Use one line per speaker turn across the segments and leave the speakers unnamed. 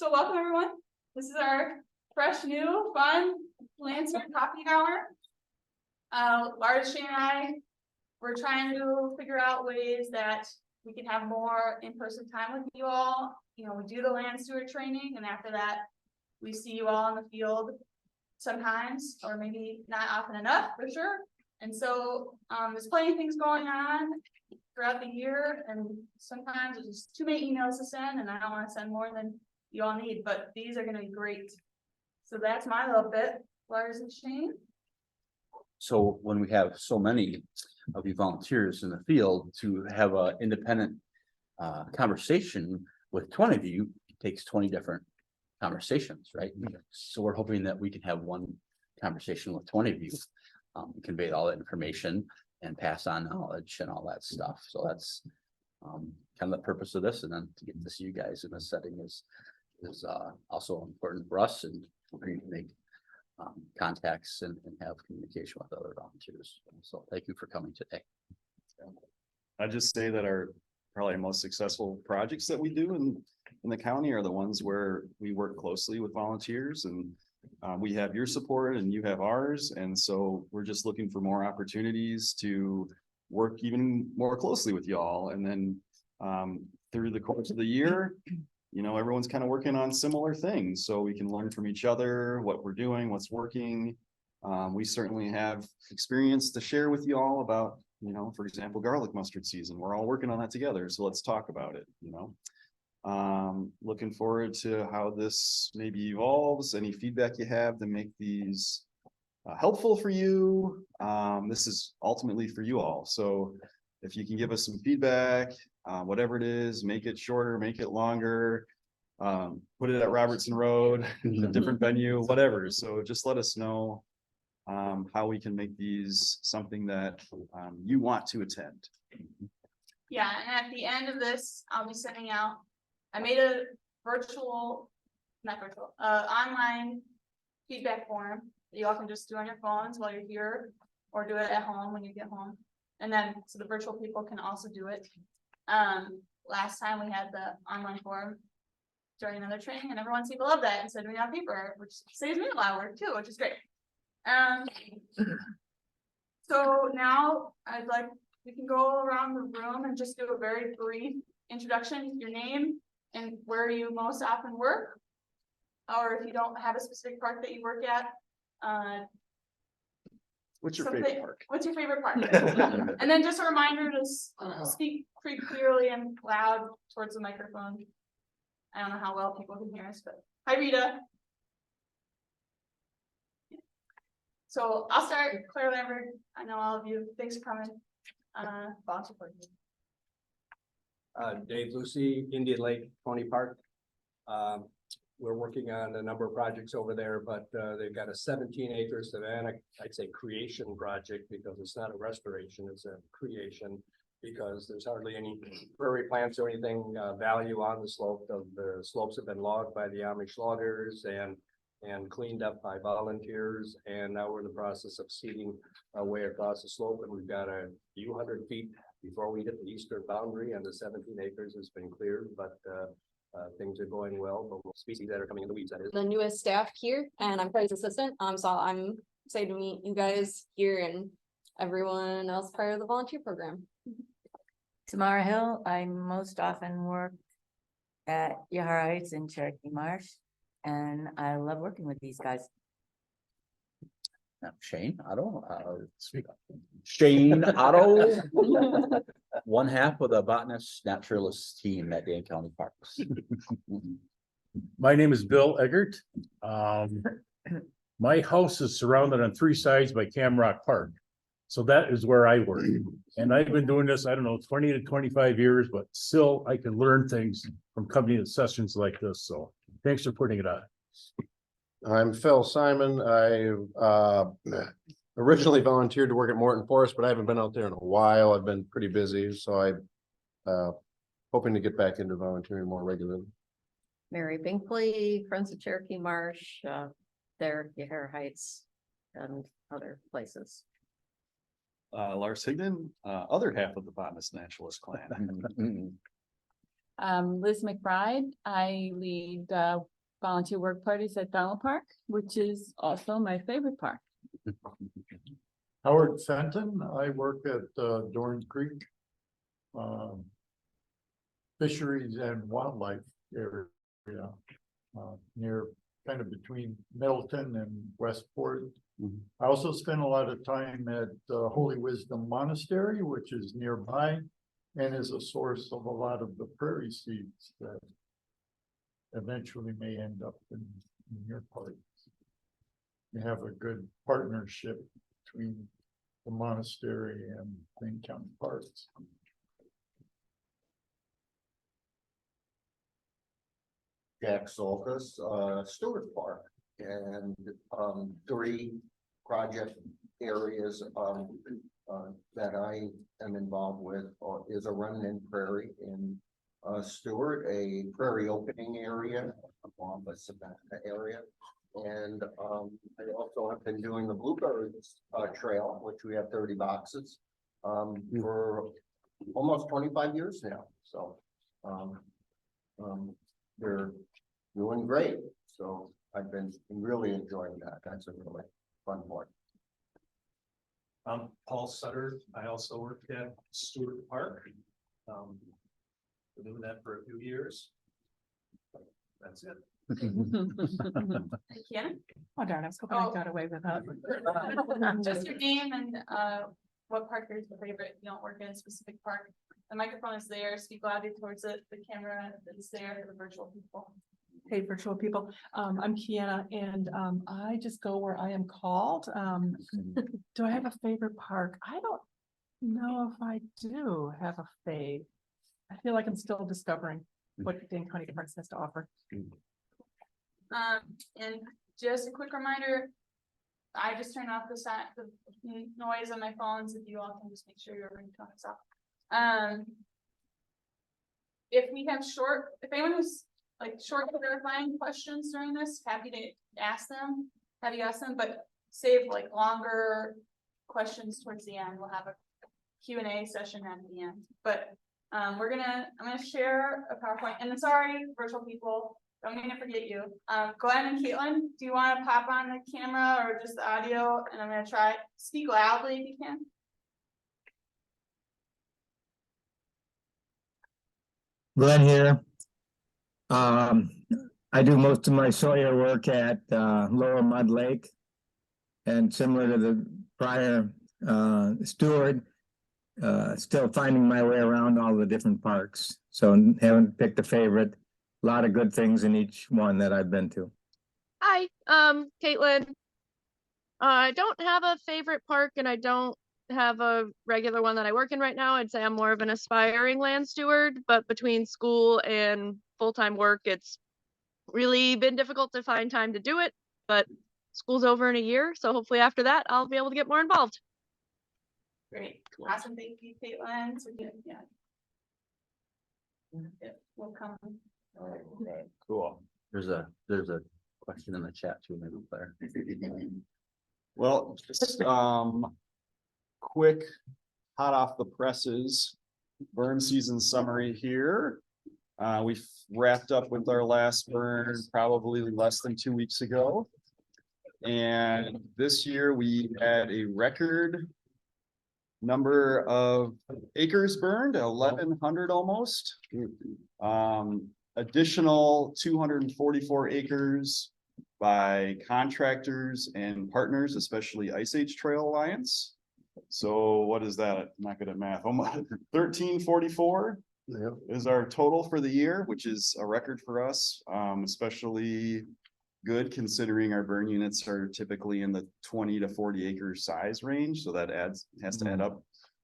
So welcome everyone. This is our fresh, new, fun Land Steward Coffee Hour. Lars, Shane, and I, we're trying to figure out ways that we can have more in-person time with you all. You know, we do the Land Steward training, and after that, we see you all in the field sometimes, or maybe not often enough, for sure. And so there's plenty of things going on throughout the year, and sometimes there's just too many emails to send, and I don't want to send more than you all need, but these are going to be great. So that's my little bit. Lars and Shane.
So when we have so many of you volunteers in the field, to have an independent conversation with 20 of you, it takes 20 different conversations, right? So we're hoping that we can have one conversation with 20 of you, convey all that information and pass on knowledge and all that stuff. So that's kind of the purpose of this, and then to get to see you guys in this setting is also important for us, and we're going to make contacts and have communication with other volunteers. So thank you for coming today.
I just say that our probably most successful projects that we do in the county are the ones where we work closely with volunteers, and we have your support and you have ours. And so we're just looking for more opportunities to work even more closely with y'all. And then through the course of the year, you know, everyone's kind of working on similar things, so we can learn from each other what we're doing, what's working. We certainly have experience to share with you all about, you know, for example, garlic mustard season. We're all working on that together, so let's talk about it, you know. Looking forward to how this maybe evolves, any feedback you have to make these helpful for you. This is ultimately for you all, so if you can give us some feedback, whatever it is, make it shorter, make it longer, put it at Robertson Road, a different venue, whatever. So just let us know how we can make these something that you want to attend.
Yeah, and at the end of this, I'll be sending out, I made a online feedback form that you all can just do on your phones while you're here, or do it at home when you get home. And then, so the virtual people can also do it. Last time we had the online form during another training, and everyone seemed to love that instead of doing it on paper, which saves me a lot of work too, which is great. So now we can go around the room and just do a very brief introduction, your name and where you most often work, or if you don't have a specific park that you work at,
What's your favorite park?
What's your favorite park? And then just a reminder to speak pretty clearly and loud towards the microphone. I don't know how well people can hear us, but hi, Rita. So I'll start. Claire Lambert, I know all of you. Thanks for coming. Volunteer for you.
Dave Lucy, Indian Lake County Park. We're working on a number of projects over there, but they've got a 17-acre savanna, I'd say creation project, because it's not a restoration, it's a creation, because there's hardly any prairie plants or anything value on the slope. The slopes have been logged by the Amish loggers and cleaned up by volunteers, and now we're in the process of seeding our way across the slope, and we've got a few hundred feet before we hit the eastern boundary, and the 17 acres has been cleared, but things are going well, but species that are coming in the weeds, that is.
The newest staff here, and I'm Freddie's assistant. So I'm excited to meet you guys here and everyone else part of the volunteer program.
Tamara Hill, I most often work at Yahara Heights in Cherokee Marsh, and I love working with these guys.
Shane Otto, speak up. Shane Otto, one half of the botanist naturalist team at Dane County Parks.
My name is Bill Eggert. My house is surrounded on three sides by Camrock Park. So that is where I work. And I've been doing this, I don't know, 20 to 25 years, but still I can learn things from coming to sessions like this. So thanks for putting it on.
I'm Phil Simon. I originally volunteered to work at Morton Forest, but I haven't been out there in a while. I've been pretty busy, so I'm hoping to get back into volunteering more regularly.
Mary Binkley, Friends of Cherokee Marsh, there, Yahara Heights, and other places.
Lars Higdon, other half of the botanist naturalist clan.
Liz McBride. I lead volunteer work parties at Donald Park, which is also my favorite park.
Howard Fenton, I work at Dorn Creek. Fisheries and wildlife area. Near kind of between Middleton and Westport. I also spend a lot of time at Holy Wisdom Monastery, which is nearby and is a source of a lot of the prairie seeds that eventually may end up in your parks. You have a good partnership between the monastery and Dane County Parks.
Jack Soltis, Stewart Park, and 3 project areas that I am involved with is a remnant prairie in Stewart, a prairie opening area along the Savannah area. And I also have been doing the Bluebirds Trail, which we have 30 boxes for almost 25 years now. So they're doing great. So I've been really enjoying that. That's a really fun part.
I'm Paul Sutter. I also work at Stewart Park. Been doing that for a few years. That's it.
Yeah.
Oh darn, I was hoping I got away with that.
Just your name and what park is your favorite. You don't work in a specific park. The microphone is there. Speak loudly towards it. The camera is there for the virtual people.
Hey, virtual people. I'm Kiana and I just go where I am called. Do I have a favorite park? I don't know if I do have a fave. I feel like I'm still discovering what Dane County Parks has to offer.
And just a quick reminder, I just turned off the noise on my phone, so if you all can just make sure your ringtone is off. If anyone who's like short clarifying questions during this, happy to ask them, but save like longer questions towards the end. We'll have a Q&A session at the end, but I'm gonna share a PowerPoint, and sorry, virtual people, don't mean to forget you. Glenn and Caitlin, do you want to pop on the camera or just the audio? And I'm gonna try speak loudly if you can.
Glenn here. I do most of my Sawyer work at Lower Mud Lake, and similar to the prior steward, still finding my way around all the different parks. So haven't picked a favorite. A lot of good things in each one that I've been to.
Hi, Caitlin. I don't have a favorite park and I don't have a regular one that I work in right now. I'd say I'm more of an aspiring land steward, but between school and full-time work, it's really been difficult to find time to do it, but school's over in a year. So hopefully after that, I'll be able to get more involved.
Great, awesome, thank you, Caitlin. So good, yeah. We'll come.
Cool.
There's a question in the chat too, maybe Claire.
Well, just quick, hot off the presses, burn season summary here. We've wrapped up with our last burn probably less than 2 weeks ago. And this year we had a record number of acres burned, 1,100 almost. Additional 244 acres by contractors and partners, especially Ice Age Trail Alliance. So what is that? I'm not good at math. 1344 is our total for the year, which is a record for us, especially good considering our burn units are typically in the 20 to 40 acre size range. So that has to add up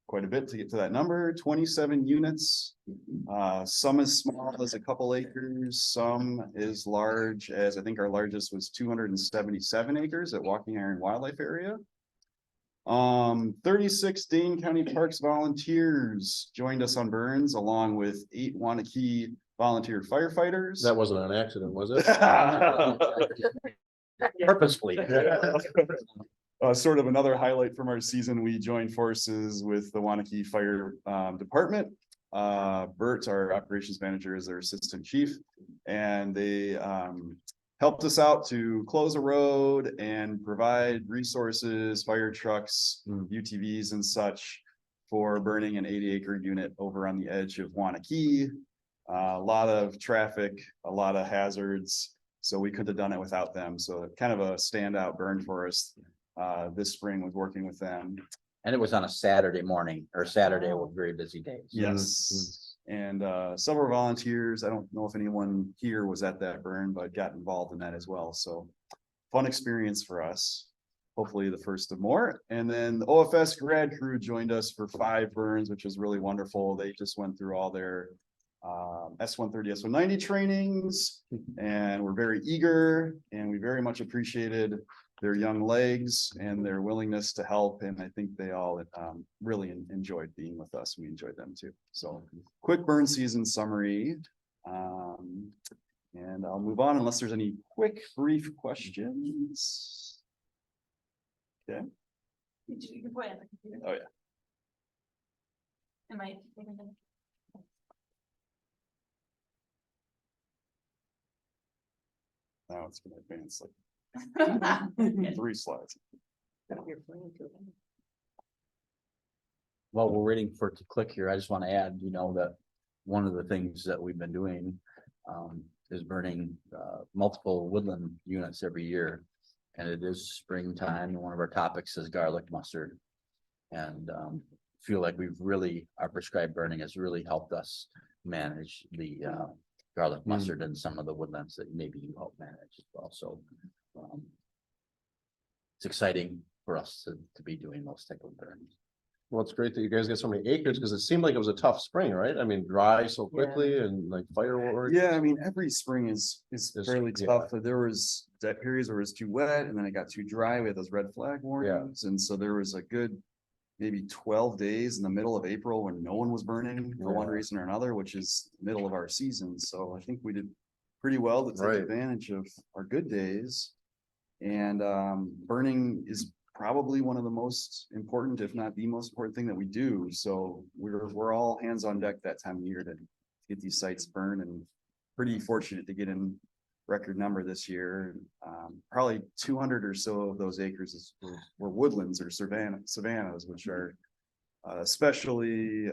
quite a bit to get to that number. 27 units, some as small as a couple acres, some as large as, I think our largest was 277 acres at Walking Iron Wildlife Area. 36 Dane County Parks volunteers joined us on burns, along with 8 Wanakee volunteer firefighters.
That wasn't an accident, was it?
Purposefully.
Sort of another highlight from our season, we joined forces with the Wanakee Fire Department. Bert, our operations manager, is their assistant chief. And they helped us out to close a road and provide resources, fire trucks, UTVs and such for burning an 80-acre unit over on the edge of Wanakee. A lot of traffic, a lot of hazards. So we could have done it without them. So kind of a standout burn for us this spring was working with them.
And it was on a Saturday morning or Saturday with very busy days.
Yes. And several volunteers, I don't know if anyone here was at that burn, but got involved in that as well. So fun experience for us. Hopefully the first of more. And then the OFS grad crew joined us for 5 burns, which was really wonderful. They just went through all their S130, S190 trainings, and we're very eager, and we very much appreciated their young legs and their willingness to help. And I think they all really enjoyed being with us. We enjoyed them too. So quick burn season summary. And I'll move on unless there's any quick, brief questions. Okay.
You can point at the computer.
Oh, yeah.
Am I?
Now it's gonna advance like 3 slides.
While we're waiting for it to click here, I just want to add, that one of the things that we've been doing is burning multiple woodland units every year. And it is springtime, and one of our topics is garlic mustard. And feel like our prescribed burning has really helped us manage the garlic mustard and some of the woodlands that maybe you help manage as well. So it's exciting for us to be doing those type of burns.
Well, it's great that you guys get so many acres because it seemed like it was a tough spring, right? I mean, dry so quickly and like fireworks.
Yeah, I mean, every spring is fairly tough. But there was that periods where it was too wet and then it got too dry. We had those red flag warnings. And so there was a good maybe 12 days in the middle of April when no one was burning for one reason or another, which is the middle of our season. So I think we did pretty well to take advantage of our good days. And burning is probably one of the most important, if not the most important thing that we do. So we're all hands on deck that time of year to get these sites burned, and pretty fortunate to get in record number this year. Probably 200 or so of those acres were woodlands or savannas, which are especially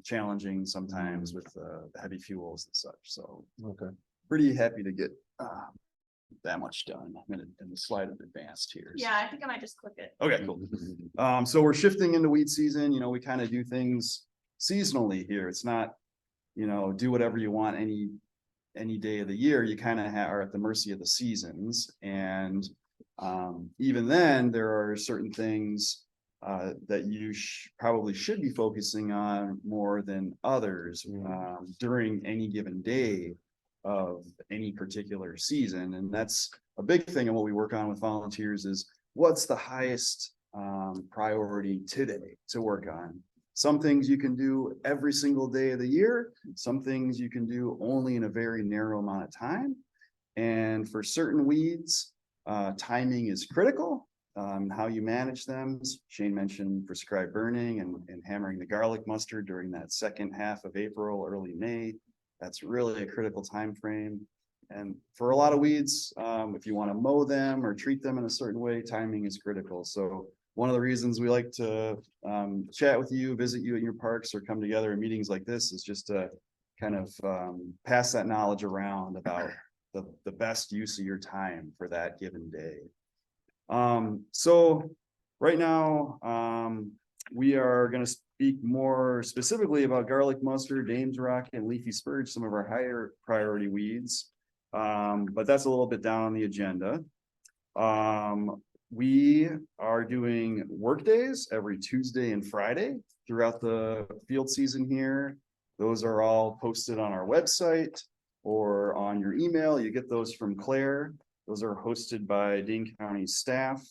challenging sometimes with heavy fuels and such. So pretty happy to get that much done. And the slide is advanced here.
Yeah, I think I might just click it.
Okay, cool. So we're shifting into weed season. We kind of do things seasonally here. It's not, do whatever you want any day of the year. You kind of are at the mercy of the seasons. And even then, there are certain things that you probably should be focusing on more than others during any given day of any particular season. And that's a big thing. And what we work on with volunteers is what's the highest priority today to work on. Some things you can do every single day of the year. Some things you can do only in a very narrow amount of time. And for certain weeds, timing is critical. How you manage them. Shane mentioned prescribed burning and hammering the garlic mustard during that second half of April, early May. That's really a critical time frame. And for a lot of weeds, if you want to mow them or treat them in a certain way, timing is critical. So one of the reasons we like to chat with you, visit you in your parks, or come together in meetings like this is just to kind of pass that knowledge around about the best use of your time for that given day. So right now, we are going to speak more specifically about garlic mustard, Dame's Rock, and Leafy Spurge, some of our higher priority weeds. But that's a little bit down on the agenda. We are doing work days every Tuesday and Friday throughout the field season here. Those are all posted on our website or on your email. You get those from Claire. Those are hosted by Dane County staff.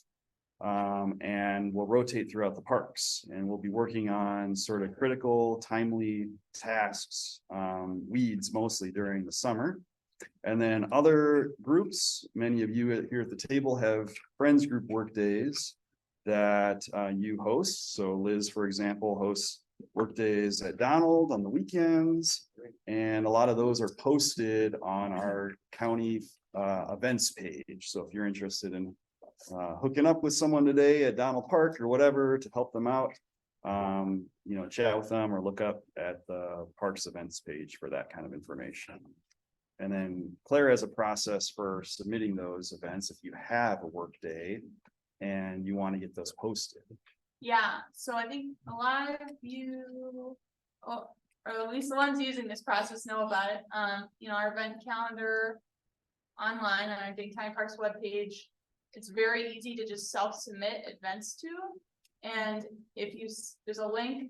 And we'll rotate throughout the parks, and we'll be working on sort of critical, timely tasks, weeds mostly during the summer. And then other groups, many of you here at the table have friends group work days that you host. So Liz, for example, hosts work days at Donald on the weekends. And a lot of those are posted on our county events page. So if you're interested in hooking up with someone today at Donald Park or whatever to help them out, you know, chat with them or look up at the Parks events page for that kind of information. And then Claire has a process for submitting those events if you have a work day and you want to get those posted.
Yeah, so I think a lot of you, or at least the ones using this process know about it. You know, our event calendar online on our Dane County Parks webpage. It's very easy to just self-submit events to. And if you, there's a link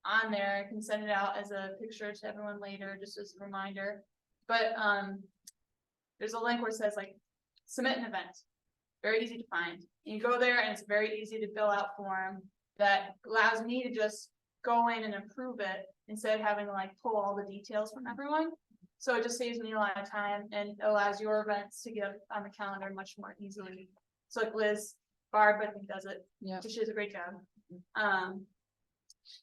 on there, I can send it out as a picture to everyone later, just as a reminder. But there's a link where it says like, submit an event. Very easy to find. And you go there and it's a very easy to fill out form that allows me to just go in and approve it instead of having to like pull all the details from everyone. So it just saves me a lot of time and allows your events to get on the calendar much more easily. So like Liz, Barb, I think does it.
Yeah.
So she does a great job.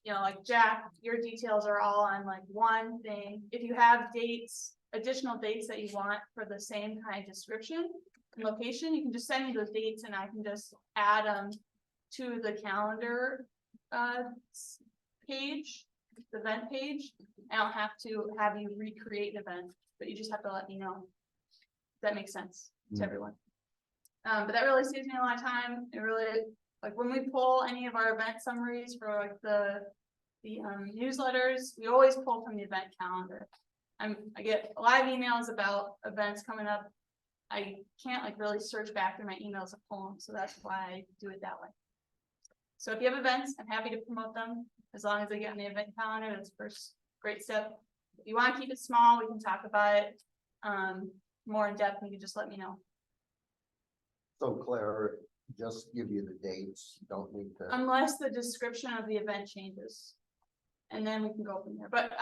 You know, like Jack, your details are all on like one thing. If you have dates, additional dates that you want for the same kind of description and location, you can just send me those dates and I can just add them to the calendar page, the event page. I don't have to have you recreate an event, but you just have to let me know. If that makes sense to everyone. But that really saves me a lot of time. It really, like when we pull any of our event summaries for like the newsletters, we always pull from the event calendar. I get a lot of emails about events coming up. I can't like really search back through my emails to pull them, so that's why I do it that way. So if you have events, I'm happy to promote them as long as they get on the event calendar. That's the first great step. If you want to keep it small, we can talk about it more in depth. You can just let me know.
So Claire, just give you the dates, you don't need to.
Unless the description of the event changes. And then we can go from there, but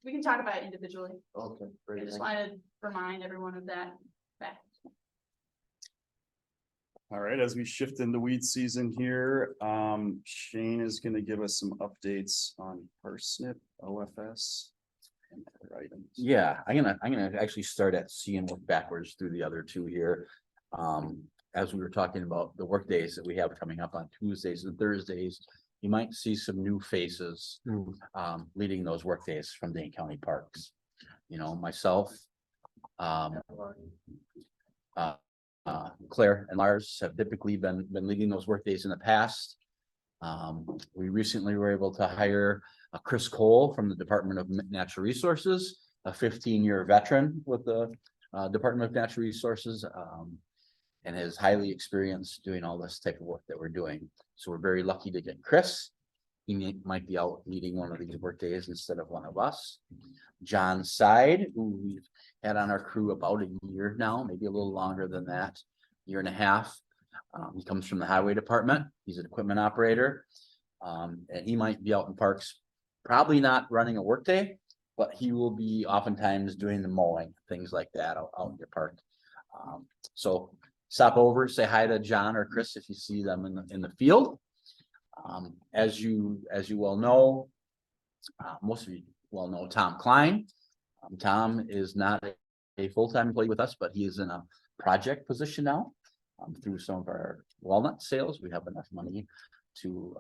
we can talk about it individually.
Okay,
I
great.
just wanted to remind everyone of that fact.
All right, as we shift into weed season here, Shane is going to give us some updates on Parsnip, OFS, and other items.
Yeah, I'm gonna actually start at C and work backwards through the other two here. As we were talking about the work days that we have coming up on Tuesdays and Thursdays, you might see some new faces leading those work days from Dane County Parks. You know, myself, Claire and Lars have typically been leading those work days in the past. We recently were able to hire Chris Cole from the Department of Natural Resources, a 15-year veteran with the Department of Natural Resources, and is highly experienced doing all this type of work that we're doing. So we're very lucky to get Chris. He might be out leading one of these work days instead of one of us. John Side, who we've had on our crew about a year now, maybe a little longer than that, year and a half. He comes from the highway department. He's an equipment operator. And he might be out in parks, probably not running a work day, but he will be oftentimes doing the mowing, things like that out in your park. So stop over, say hi to John or Chris if you see them in the field. As you well know, most of you well know Tom Klein. Tom is not a full-time employee with us, but he is in a project position now. Through some of our walnut sales, we have enough money to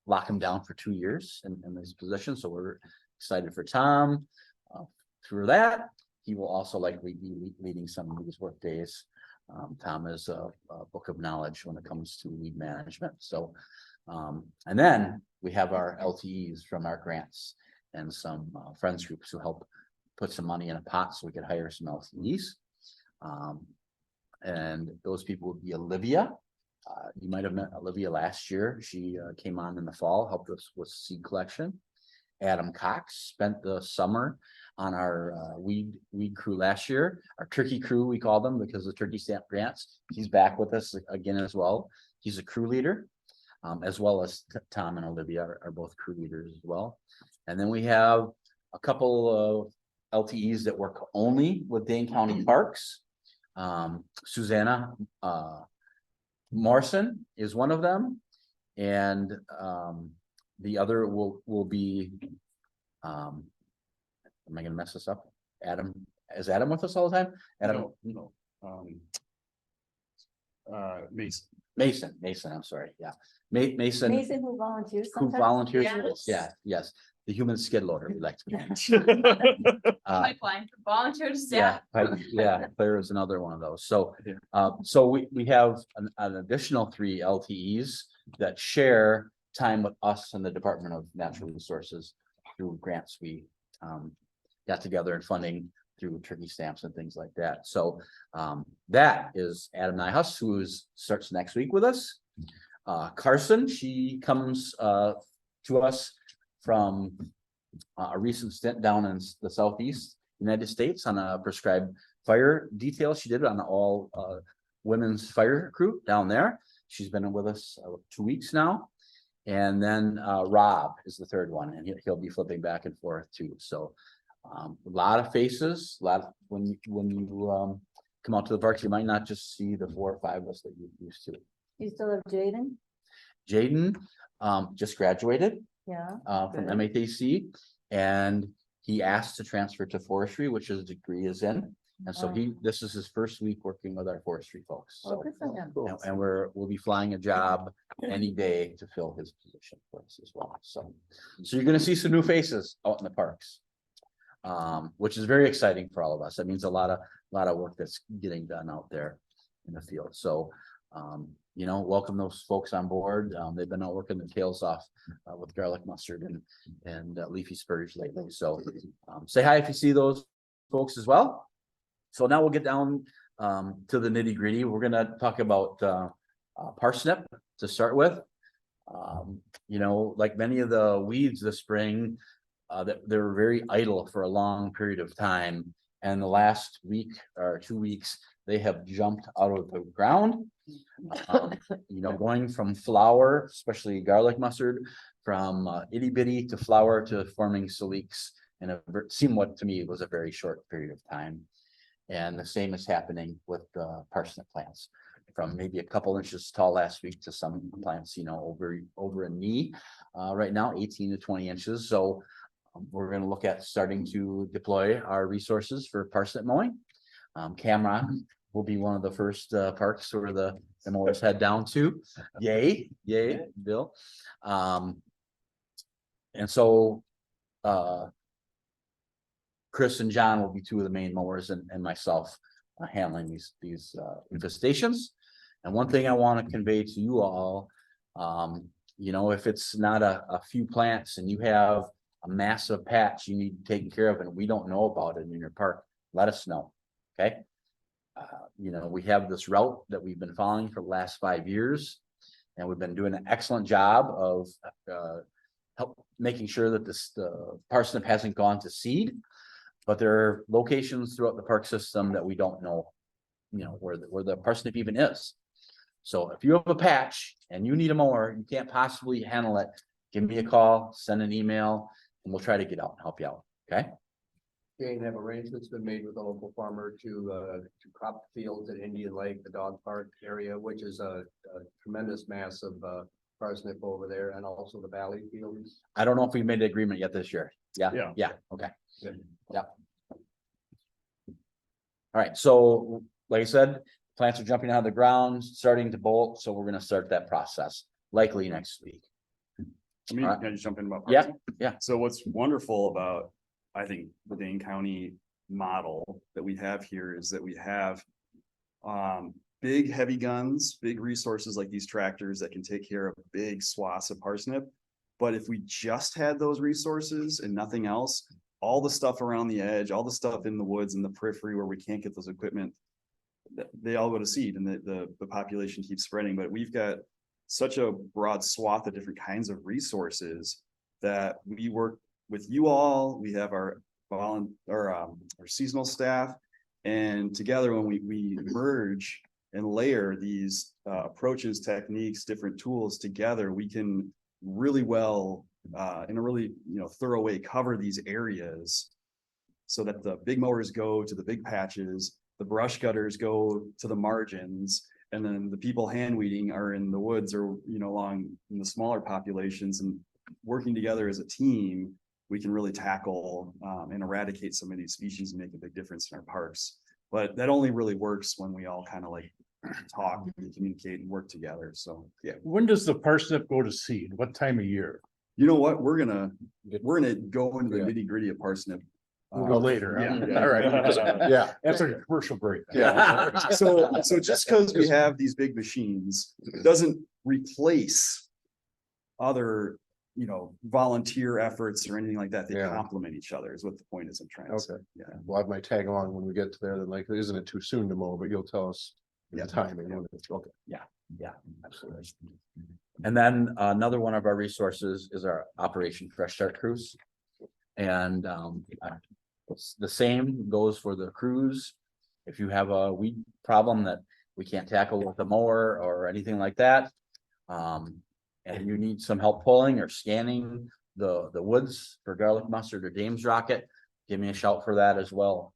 lock him down for 2 years in this position. So we're excited for Tom. Through that, he will also likely be leading some of these work days. Tom is a book of knowledge when it comes to weed management. So, and then we have our LTEs from our grants and some friends groups who help put some money in a pot so we could hire some LTEs. And those people would be Olivia. You might have met Olivia last year. She came on in the fall, helped us with seed collection. Adam Cox spent the summer on our weed crew last year, our turkey crew, we call them because of turkey stamp grants. He's back with us again as well. He's a crew leader, as well as Tom and Olivia are both crew leaders as well. And then we have a couple of LTEs that work only with Dane County Parks. Susanna Morrison is one of them, and the other will be, am I gonna mess this up? Adam, is Adam with us all the time? Adam,
No.
Mason, I'm sorry, yeah. Mason,
Mason who volunteers
who
sometimes.
volunteers
Yes.
with us, yeah, yes, the human skid loader, we like to call him.
Pipeline, volunteer to
Yeah,
staff.
yeah, Claire is another one of those. So,
Yeah.
so we have an additional 3 LTEs that share time with us and the Department of Natural Resources through grants we got together and funding through turkey stamps and things like that. So that is Adam Nyhus, who starts next week with us. Carson, she comes to us from a recent stint down in the Southeast United States on a prescribed fire detail. She did it on all women's fire crew down there. She's been with us 2 weeks now. And then Rob is the third one, and he'll be flipping back and forth too. So a lot of faces, when you come out to the parks, you might not just see the 4 or 5 of us that you're used to.
You still have Jaden?
Jaden just graduated
Yeah.
from
Good.
MATC, and he asked to transfer to forestry, which his degree is in. And so
Oh.
this is his first week working with our forestry folks.
Well,
So,
good for him.
and we'll be flying a job any day to fill his position for us as well. So you're gonna see some new faces out in the parks. Which is very exciting for all of us. That means a lot of work that's getting done out there in the field. So, welcome those folks on board. They've been out working their tails off with garlic mustard and leafy spurge lately. So, say hi if you see those folks as well. So now we'll get down to the nitty gritty. We're gonna talk about parsnip to start with. Like many of the weeds this spring, that they were very idle for a long period of time. And the last week or 2 weeks, they have jumped out of the ground. Going from flower, especially garlic mustard, from itty bitty to flower to forming siliques in seemed what to me was a very short period of time. And the same is happening with the parsnip plants, from maybe a couple inches tall last week to some plants, over a knee right now, 18 to 20 inches. So we're going to look at starting to deploy our resources for parsnip mowing. Camrock will be one of the first parks where the mowers head down to. Yay, Bill. And so Chris and John will be 2 of the main mowers, and myself handling these infestations. And one thing I want to convey to you all, if it's not a few plants and you have a massive patch you need taken care of and we don't know about it in your park, let us know. Okay. We have this route that we've been following for the last 5 years, and we've been doing an excellent job of making sure that the parsnip hasn't gone to seed. But there are locations throughout the park system that we don't know, where the parsnip even is. So if you have a patch and you need a mower, you can't possibly handle it, give me a call, send an email, and we'll try to get out and help you out. Okay.
Jane, have arrangements been made with a local farmer to crop fields at Indian Lake, the dog park area, which is a tremendous mass of parsnip over there, and also the valley fields?
I don't know if we made an agreement yet this year. Yeah. Okay.
Good.
Yeah. All right. So like I said, plants are jumping out of the ground, starting to bolt. So we're going to start that process likely next week.
Can I just jump in about
Yeah,
parsnip?
yeah.
So what's wonderful about, I think, the Dane County model that we have here is that we have big heavy guns, big resources like these tractors that can take care of big swaths of parsnip. But if we just had those resources and nothing else, all the stuff around the edge, all the stuff in the woods and the periphery where we can't get those equipment, they all go to seed, and the population keeps spreading. But we've got such a broad swath of different kinds of resources that we work with you all. We have our seasonal staff, and together when we merge and layer these approaches, techniques, different tools together, we can really well in a really thorough way cover these areas, so that the big mowers go to the big patches, the brush cutters go to the margins, and then the people hand weeding are in the woods or along in the smaller populations, and working together as a team, we can really tackle and eradicate some of these species and make a big difference in our parks. But that only really works when we all kind of like talk and communicate and work together. So, yeah.
When does the parsnip go to seed? What time of year?
You know what? We're gonna go into the
Yeah.
nitty gritty of parsnip.
Later.
Yeah,
huh?
yeah.
All right.
Yeah.
After the commercial break.
Yeah. So just because we have these big machines doesn't replace other, volunteer efforts or anything like that. They
Yeah.
complement each other is what the point is I'm trying to say.
Okay.
Yeah.
Well, I might tag along when we get to there, then like, isn't it too soon to mow, but you'll tell us the
Yeah.
timing. Okay.
Yeah, absolutely. And then another one of our resources is our Operation Fresh Start Cruise. And the same goes for the cruise. If you have a weed problem that we can't tackle with a mower or anything like that, and you need some help pulling or scanning the woods for garlic mustard or Dame's rocket, give me a shout for that as well.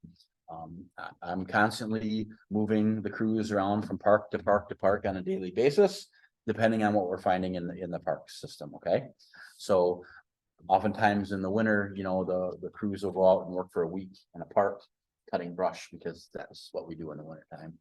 I'm constantly moving the crews around from park to park to park on a daily basis, depending on what we're finding in the park system. Okay, so oftentimes in the winter, the crews will go out and work for a week in a park cutting brush, because that's what we do in the winter time.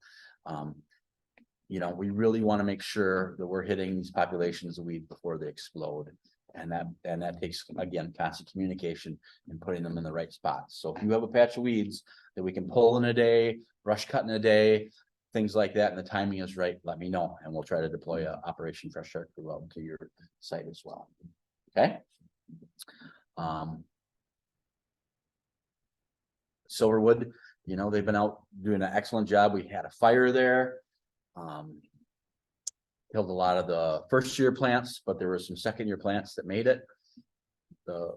We really want to make sure that we're hitting these populations of weed before they explode. And that takes, again, constant communication and putting them in the right spots. So if you have a patch of weeds that we can pull in a day, brush cut in a day, things like that, and the timing is right, let me know, and we'll try to deploy a Operation Fresh Start Crew out to your site as well. Okay. Silverwood, they've been out doing an excellent job. We had a fire there. Killed a lot of the first year plants, but there were some second year plants that made it. The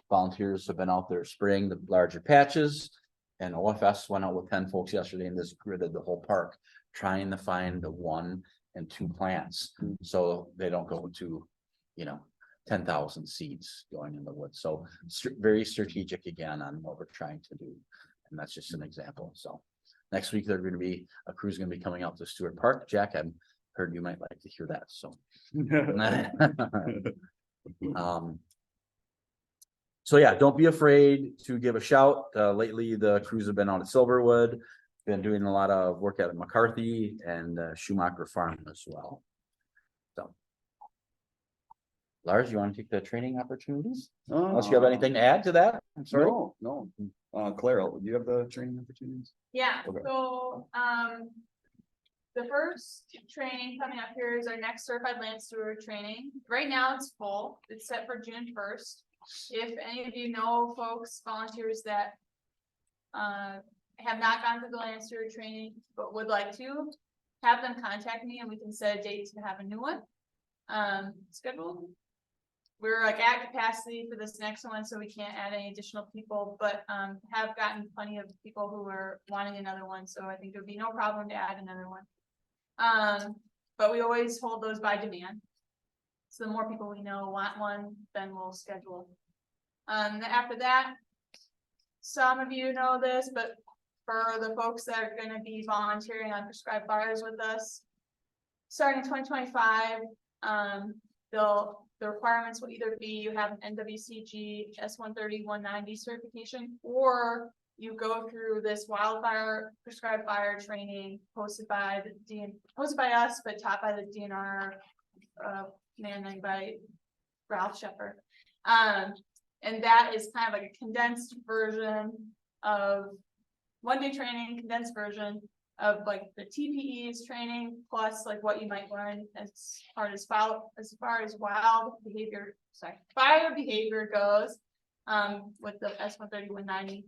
volunteers have been out there spraying the larger patches, and OFS went out with 10 folks yesterday and just gridded the whole park, trying to find the 1 and 2 plants so they don't go to 10,000 seeds going in the woods. So very strategic again on what we're trying to do, and that's just an example. So next week there's going to be a crew's going to be coming out to Stewart Park. Jack, I'm heard you might like to hear that. So so yeah, don't be afraid to give a shout. Lately the crews have been out at Silverwood, been doing a lot of work at McCarthy and Schumacher Farm as well. So Lars, you want to take the training opportunities? Unless you have anything to add to that? I'm sorry.
No. Claire, do you have the training opportunities?
Yeah,
Okay.
so, the first training coming up here is our next Certified Land Steward training. Right now it's full. It's set for June 1st. If any of you know folks, volunteers that have not gone through the Land Steward training, but would like to, have them contact me and we can set a date to have a new one scheduled. We're like at capacity for this next one, so we can't add any additional people, but have gotten plenty of people who are wanting another one. So I think there'd be no problem to add another one. But we always hold those by demand. So the more people we know want one, then we'll schedule. After that, some of you know this, but for the folks that are going to be volunteering on prescribed fires with us, starting in 2025, the requirements will either be you have an NWCG S130-190 certification, or you go through this wildfire prescribed fire training hosted by us, but taught by the DNR, managed by Ralph Shepard. And that is kind of like a condensed version of 1-day training, condensed version of like the TPEs training, plus like what you might learn as far as wild behavior, fire behavior goes, with the S130-190.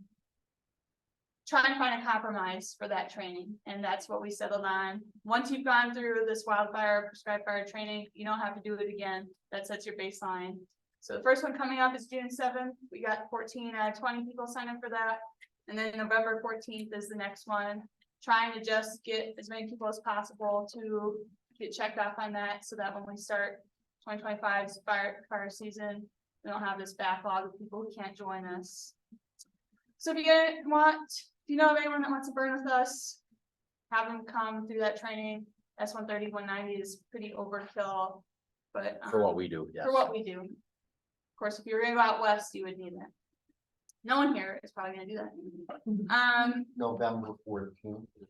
Try and find a compromise for that training, and that's what we settled on. Once you've gone through this wildfire prescribed fire training, you don't have to do it again. That sets your baseline. So the first one coming up is June 7th. We got 14 out of 20 people signed up for that, and then November 14th is the next one. Trying to just get as many people as possible to get checked off on that, so that when we start 2025's fire season, we don't have this backlog of people who can't join us. So if you know of anyone that wants to burn with us, have them come through that training. S130-190 is pretty overkill, but
For what we do, yes.
For what we do. course, if you're gonna go out west, you would need that. No one here is probably gonna do that.
November 14th. is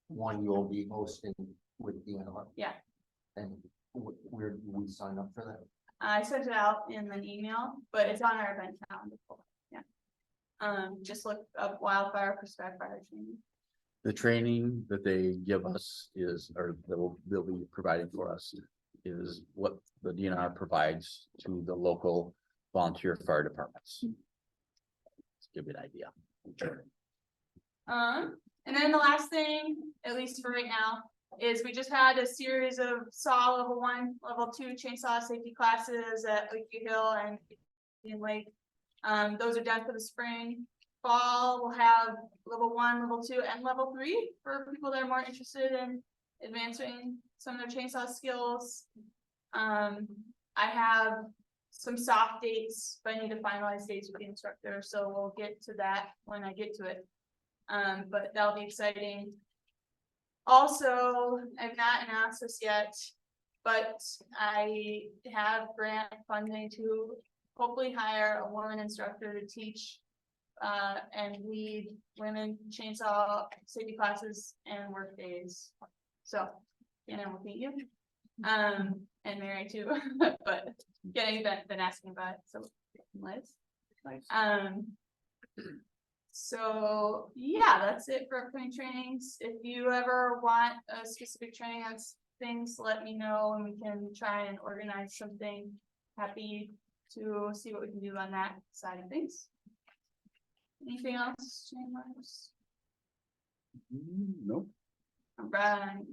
One you'll be hosting with DNR.
Yeah.
And where do we sign up for that?
I sent it out in an email, but it's on our event calendar. Yeah. Just look up wildfire prescribed fire training.
The training that they give us is, or they'll be providing for us, is what the DNR provides to the local volunteer fire departments. Let's give you an idea.
And then the last thing, at least for right now, is we just had a series of saw level 1, level 2 chainsaw safety classes at Leafy Hill and in Lake. Those are done for the spring. Fall, we'll have level 1, level 2, and level 3 for people that are more interested in advancing some of their chainsaw skills. I have some soft dates, but I need to finalize dates with the instructor, so we'll get to that when I get to it. But that'll be exciting. Also, I've not announced this yet, but I have grant funding to hopefully hire a woman instructor to teach and lead women chainsaw safety classes and work days. So, and I will meet you. And Mary too, but getting been asking about it, so Liz. So yeah, that's it for upcoming trainings. If you ever want a specific training on things, let me know and we can try and organize something. Happy to see what we can do on that side of things. Anything else, James?
Nope.
All right.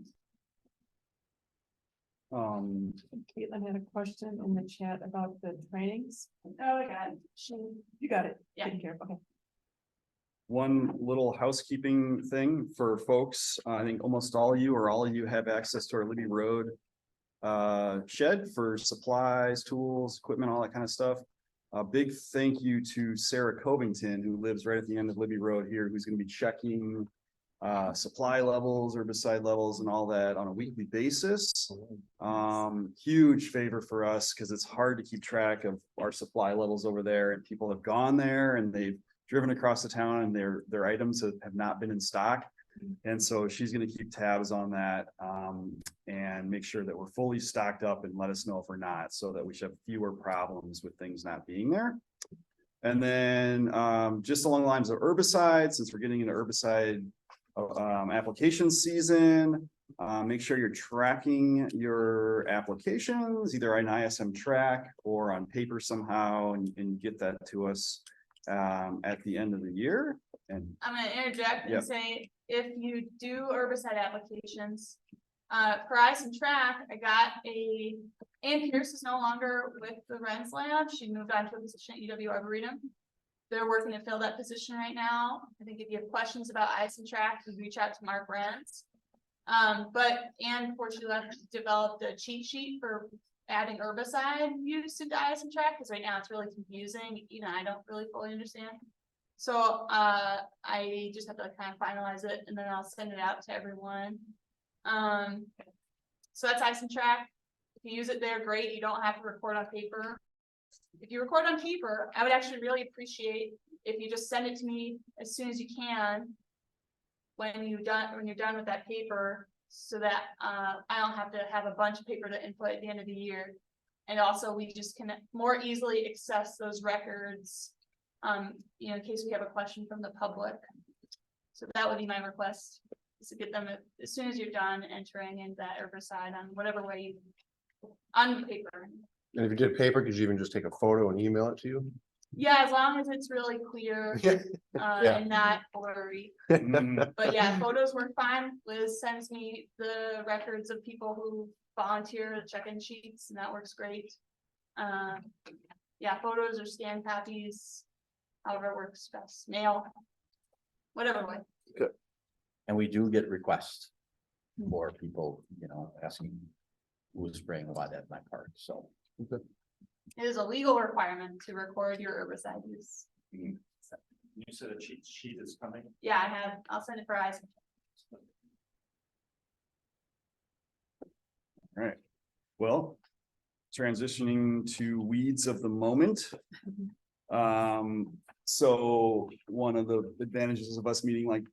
Caitlin had a question in the chat about the trainings.
Oh, I got it.
You got it.
Yeah.
Taken care of. Okay.
One little housekeeping thing for folks, I think almost all of you or all of you have access to our Libby Road shed for supplies, tools, equipment, all that kind of stuff. A big thank you to Sarah Covington, who lives right at the end of Libby Road here, who's going to be checking supply levels, herbicide levels, and all that on a weekly basis. Huge favor for us because it's hard to keep track of our supply levels over there, and people have gone there and they've driven across the town and their items have not been in stock. And so she's going to keep tabs on that and make sure that we're fully stocked up and let us know if we're not, so that we should have fewer problems with things not being there. And then just along the lines of herbicide, since we're getting into herbicide application season, make sure you're tracking your applications either on ISM track or on paper somehow and get that to us at the end of the year. And
I'm gonna interject and say, if you do herbicide applications, for Ice and Track, I got Ann Pierce is no longer with the Renz Lab. She moved on to a position at UW Arboretum. They're working to fill that position right now. I think if you have questions about Ice and Track, you reach out to Mark Renz. But Ann, before she left, developed a cheat sheet for adding herbicide use into Ice and Track, because right now it's really confusing. You know, I don't really fully understand. So I just have to kind of finalize it and then I'll send it out to everyone. So that's Ice and Track. If you use it there, great. You don't have to record on paper. If you record on paper, I would actually really appreciate if you just send it to me as soon as you can when you're done with that paper, so that I don't have to have a bunch of paper to input at the end of the year. And also we just can more easily access those records, you know, in case we have a question from the public. So that would be my request, is to get them as soon as you're done entering in that herbicide on whatever way on paper.
And if you did paper, could you even just take a photo and email it to you?
Yeah, as long as it's really clear and not blurry. But yeah, photos work fine. Liz sends me the records of people who volunteer to check-in sheets, and that works great. Yeah, photos or scanned copies, however it works best. Mail, whatever way.
Good.
And we do get requests for people, you know, asking who's spraying what at my park, so.
It is a legal requirement to record your herbicide use.
You said a cheat sheet is coming?
Yeah, I'll send it for eyes.
all right. Well, transitioning to weeds of the moment. So one of the advantages of us meeting like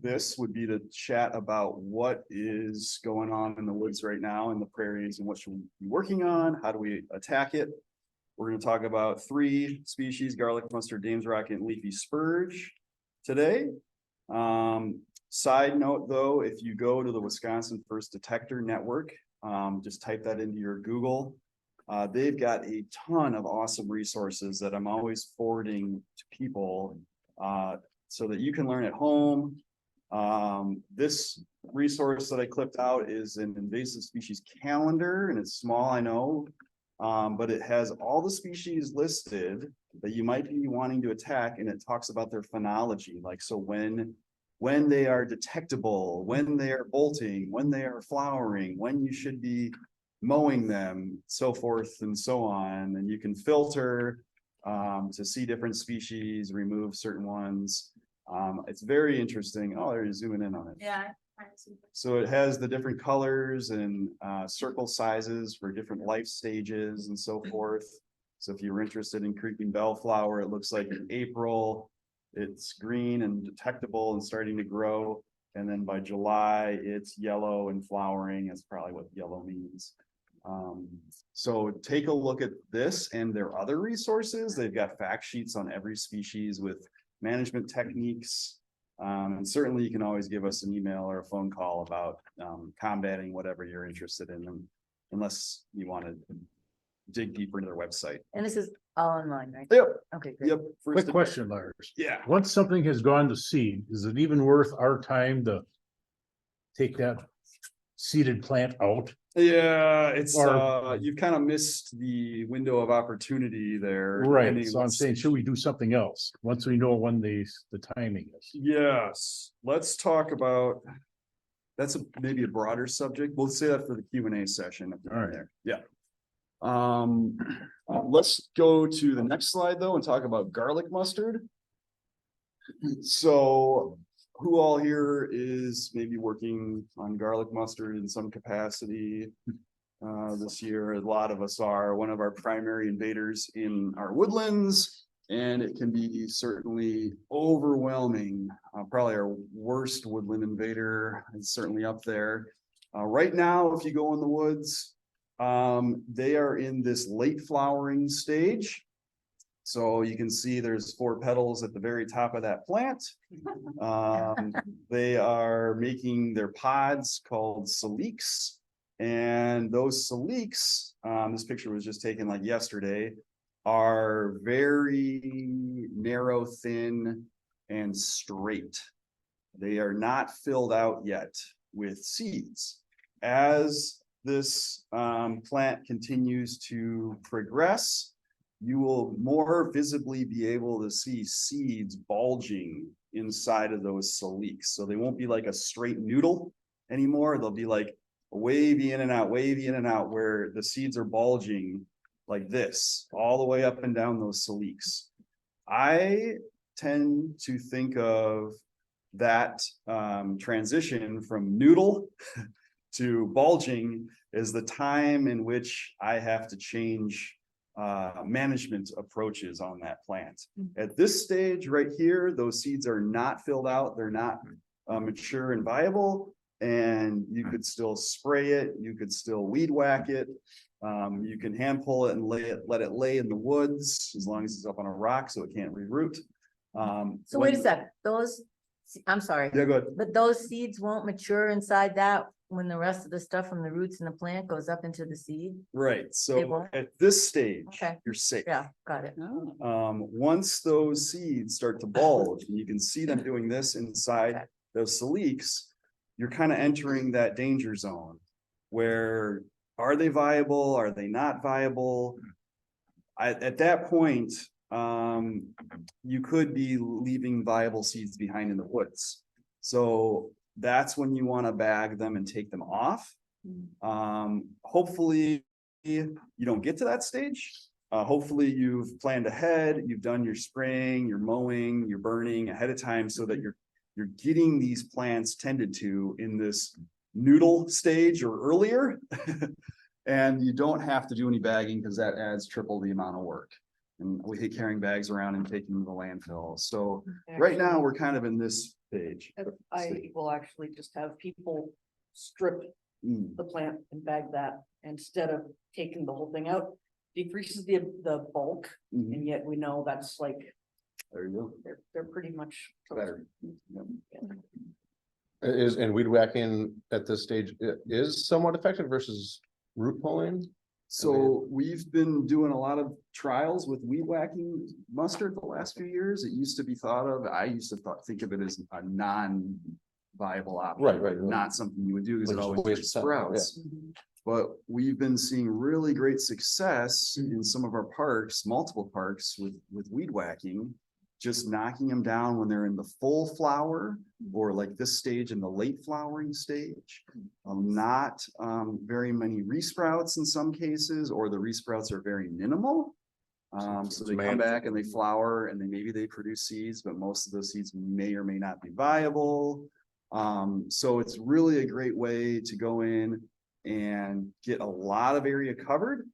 this would be to chat about what is going on in the woods right now in the prairies and what should we be working on? How do we attack it? We're going to talk about 3 species: garlic mustard, Dame's Rocket, and Leafy Spurge today. Side note though, if you go to the Wisconsin First Detector Network, just type that into your Google. They've got a ton of awesome resources that I'm always forwarding to people so that you can learn at home. This resource that I clipped out is an invasive species calendar, and it's small, I know, but it has all the species listed that you might be wanting to attack, and it talks about their phenology, like so when they are detectable, when they are bolting, when they are flowering, when you should be mowing them, so forth and so on. And you can filter to see different species, remove certain ones. It's very interesting. Oh, they're zooming in on it.
Yeah.
So it has the different colors and circle sizes for different life stages and so forth. So if you're interested in creeping bellflower, it looks like in April, it's green and detectable and starting to grow. And then by July, it's yellow and flowering. That's probably what yellow means. So take a look at this and their other resources. They've got fact sheets on every species with management techniques. And certainly you can always give us an email or a phone call about combating whatever you're interested in, unless you want to dig deeper into their website.
And this is all online, right?
Yep.
Okay, great.
Yep.
Quick question, Lars.
Yeah.
Once something has gone to seed, is it even worth our time to take that seeded plant out?
Yeah, it's
Or-
you've kind of missed the window of opportunity there.
Right,
depending
so I'm
what's-
saying, should we do something else once we know when the timing is?
Yes, let's talk about, that's maybe a broader subject. We'll say that for the Q&A session.
All right.
There, yeah. Let's go to the next slide though and talk about garlic mustard. So who all here is maybe working on garlic mustard in some capacity this year? A lot of us are. One of our primary invaders in our woodlands, and it can be certainly overwhelming. Probably our worst woodland invader is certainly up there. Right now, if you go in the woods, they are in this late flowering stage. So you can see there's 4 petals at the very top of that plant. They are making their pods called saliques. And those saliques, this picture was just taken like yesterday, are very narrow, thin, and straight. They are not filled out yet with seeds. As this plant continues to progress, you will more visibly be able to see seeds bulging inside of those saliques. So they won't be like a straight noodle anymore. They'll be like wavy in and out, where the seeds are bulging like this, all the way up and down those saliques. I tend to think of that transition from noodle to bulging as the time in which I have to change management approaches on that plant. At this stage right here, those seeds are not filled out. They're not mature and viable, and you could still spray it. You could still weed whack it. You can hand pull it and let it lay in the woods as long as it's up on a rock so it can't reroot.
So wait a sec, I'm sorry,
Yeah, go ahead.
but those seeds won't mature inside that when the rest of the stuff from the roots in the plant goes up into the seed?
Right.
They
So
won't?
at this stage,
Okay.
you're safe.
Yeah, got it.
Once those seeds start to bulge, and you can see them doing this inside
Okay.
those saliques, you're kind of entering that danger zone where are they viable? Are they not viable? At that point, you could be leaving viable seeds behind in the woods. So that's when you want to bag them and take them off. Hopefully you don't get to that stage. Hopefully you've planned ahead, you've done your spraying, your mowing, your burning ahead of time so that you're getting these plants tended to in this noodle stage or earlier. And you don't have to do any bagging because that adds triple the amount of work. And we hate carrying bags around and taking them to the landfill. So right now, we're kind of in this stage.
I will actually just have people strip
Mm.
the plant and bag that instead of taking the whole thing out. Decreases the bulk,
Mhm.
and yet we know that's like,
There you
they're pretty much.
go. Better. Yep.
And weed whacking at this stage is somewhat effective versus root pulling?
So we've been doing a lot of trials with weed whacking mustard the last few years. It used to be thought of, I used to think of it as a non-viable option.
Right.
Not something you would do because it
Which is
always
waste of time,
sprouts. But we've been seeing really great success in some of our parks, multiple parks with weed whacking. Just knocking them down when they're in the full flower or like this stage in the late flowering stage. Not very many resprouts in some cases, or the resprouts are very minimal. So they come back and they flower and maybe they produce seeds, but most of those seeds may or may not be viable. So it's really a great way to go in and get a lot of area covered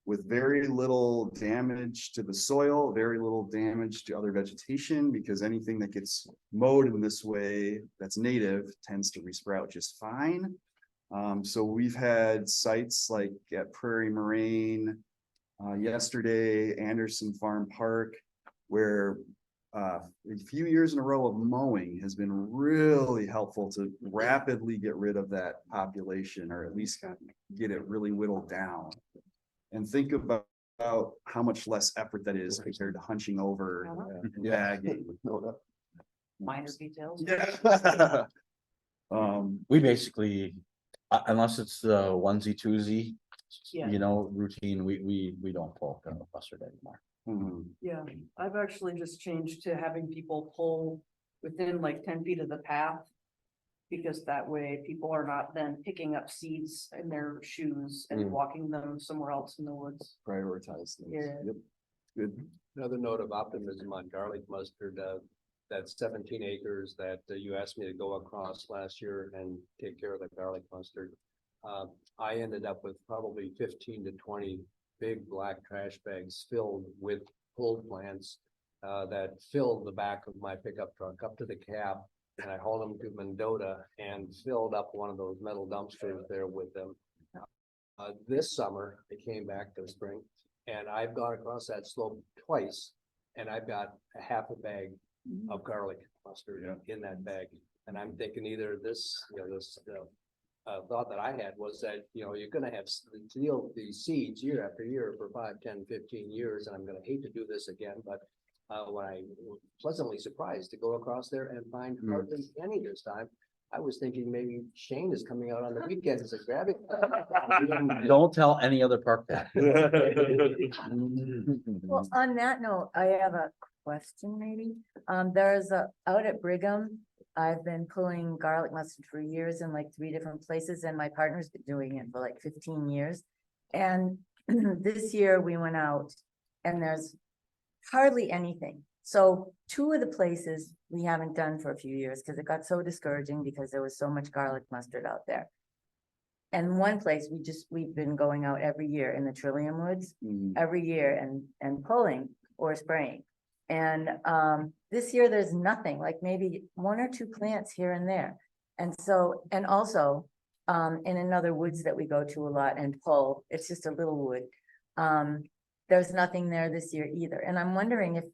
with very little damage to the soil, very little damage to other vegetation, because anything that gets mowed in this way that's native tends to resprout just fine. So we've had sites like at Prairie Moraine, yesterday, Anderson Farm Park, where a few years in a row of mowing has been really helpful to rapidly get rid of that population, or at least get it really whittled down. And think about how much less effort that is compared to hunching over and bagging.
Minor details.
Yeah.
We basically, unless it's the onesie twosie,
Yeah.
routine, we don't pull mustard anymore.
Mhm.
Yeah, I've actually just changed to having people pull within like 10 feet of the path. Because that way people are not then picking up seeds in their shoes and walking them somewhere else in the woods.
Prioritize things.
Yeah.
Yep. Good.
Another note of optimism on garlic mustard, that 17 acres that you asked me to go across last year and take care of the garlic mustard. I ended up with probably 15 to 20 big black trash bags filled with pulled plants that filled the back of my pickup truck up to the cab. And I hauled them to Mendota and filled up one of those metal dumpsters there with them. This summer, I came back this spring, and I've gone across that slope twice, and I've got a half a bag of garlic mustard in that bag. And I'm thinking either this, thought that I had was that, you're gonna have deal these seeds year after year for 5, 10, 15 years, and I'm gonna hate to do this again, but when I was pleasantly surprised to go across there and find hardly any this time. I was thinking maybe Shane is coming out on the weekends and grabbing.
Don't tell any other park that.
Well, on that note, I have a question maybe. There's out at Brigham, I've been pulling garlic mustard for years in like 3 different places, and my partner's been doing it for like 15 years. And this year we went out and there's hardly anything. So 2 of the places we haven't done for a few years because it got so discouraging because there was so much garlic mustard out there. And one place we've been going out every year in the Trillium Woods, every year and pulling or spraying. And this year there's nothing, like maybe 1 or 2 plants here and there. And so, and also in another woods that we go to a lot and pull, it's just a little wood. There's nothing there this year either. And I'm wondering if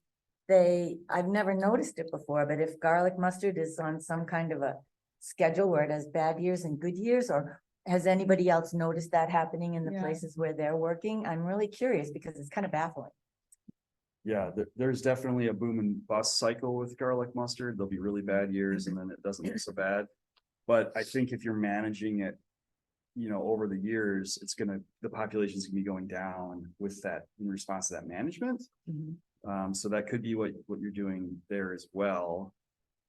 I've never noticed it before, but if garlic mustard is on some kind of a schedule where it has bad years and good years, or has anybody else noticed that happening in the places where they're working? I'm really curious because it's kind of baffling.
Yeah, there's definitely a boom and bust cycle with garlic mustard. There'll be really bad years and then it doesn't look so bad. But I think if you're managing it, over the years, the population's gonna be going down with that in response to that management. So that could be what you're doing there as well.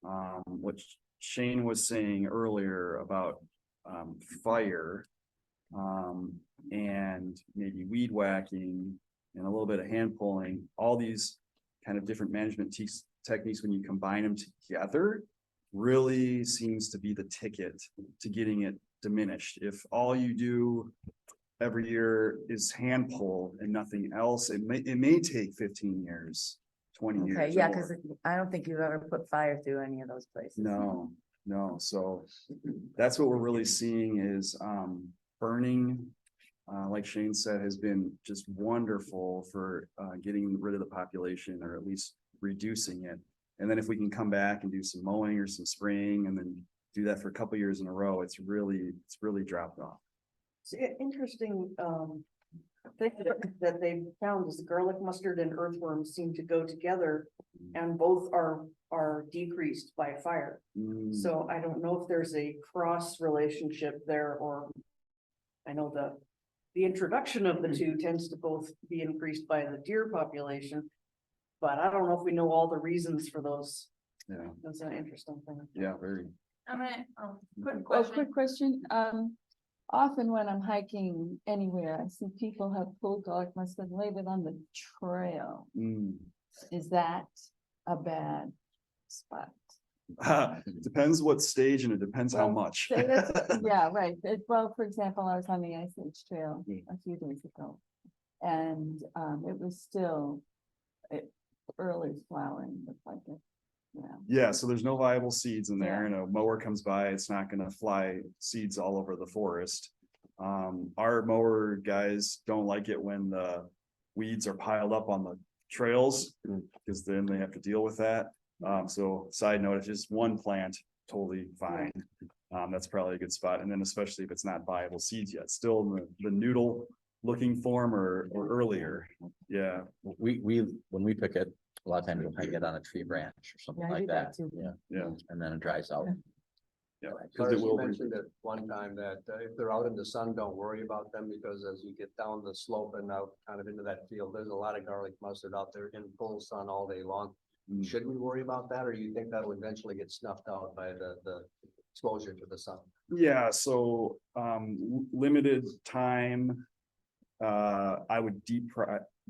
What Shane was saying earlier about fire and maybe weed whacking and a little bit of hand pulling, all these kind of different management techniques, when you combine them together, really seems to be the ticket to getting it diminished. If all you do every year is hand pull and nothing else. It may take 15 years, 20 years.
Okay,
or
yeah,
more.
because I don't think you've ever put fire through any of those places.
No, so that's what we're really seeing is burning. Like Shane said, has been just wonderful for getting rid of the population or at least reducing it. And then if we can come back and do some mowing or some spraying and then do that for a couple years in a row, it's really dropped off.
It's interesting, thing that they found is garlic mustard and earthworms seem to go together and both are decreased by fire. So I don't know if there's a cross relationship there, or I know the introduction of the two tends to both be increased by the deer population, but I don't know if we know all the reasons for those.
Yeah,
That's an interesting thing.
yeah, very.
I'm gonna, quick
Oh,
question.
quick question. Often when I'm hiking anywhere, I see people have pulled garlic mustard and laid it on the trail. Is that a bad spot?
Depends what stage and it depends how much.
Say that's- Yeah, right. Well, for example, I was on the Ice Age Trail a few days ago. And it was still early flowering, looked like it. Yeah.
Yeah, so there's no viable seeds in there, and a mower comes by, it's not gonna fly seeds all over the forest. Our mower guys don't like it when the weeds are piled up on the trails, because then they have to deal with that. So side note, if just one plant, totally fine. That's probably a good spot, and then especially if it's not viable seeds yet, still in the noodle looking form or earlier. Yeah.
We, when we pick it, a lot of times we'll hang it on a tree branch or something
Yeah, I
like
do that
that.
too.
Yeah.
And then it dries out.
Yeah.
Lars,
Because it
you
will.
mentioned at one time that if they're out in the sun, don't worry about them, because as you get down the slope and out kind of into that field, there's a lot of garlic mustard out there in full sun all day long. Should we worry about that, or you think that will eventually get snuffed out by the exposure to the sun?
Yeah, so limited time. I would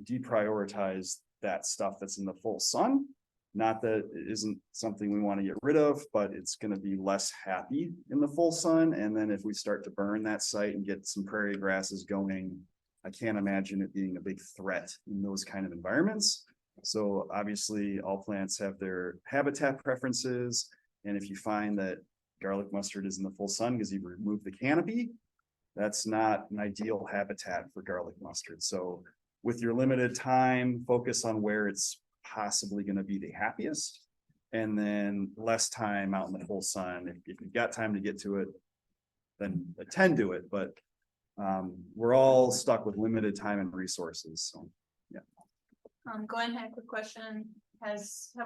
deprioritize that stuff that's in the full sun. Not that it isn't something we want to get rid of, but it's going to be less happy in the full sun. And then if we start to burn that site and get some prairie grasses going, I can't imagine it being a big threat in those kind of environments. So obviously all plants have their habitat preferences. And if you find that garlic mustard is in the full sun because you've removed the canopy, that's not an ideal habitat for garlic mustard. So with your limited time, focus on where it's possibly going to be the happiest, and then less time out in the full sun. If you've got time to get to it, then attend to it. But we're all stuck with limited time and resources. So yeah.
Go ahead, quick question. Have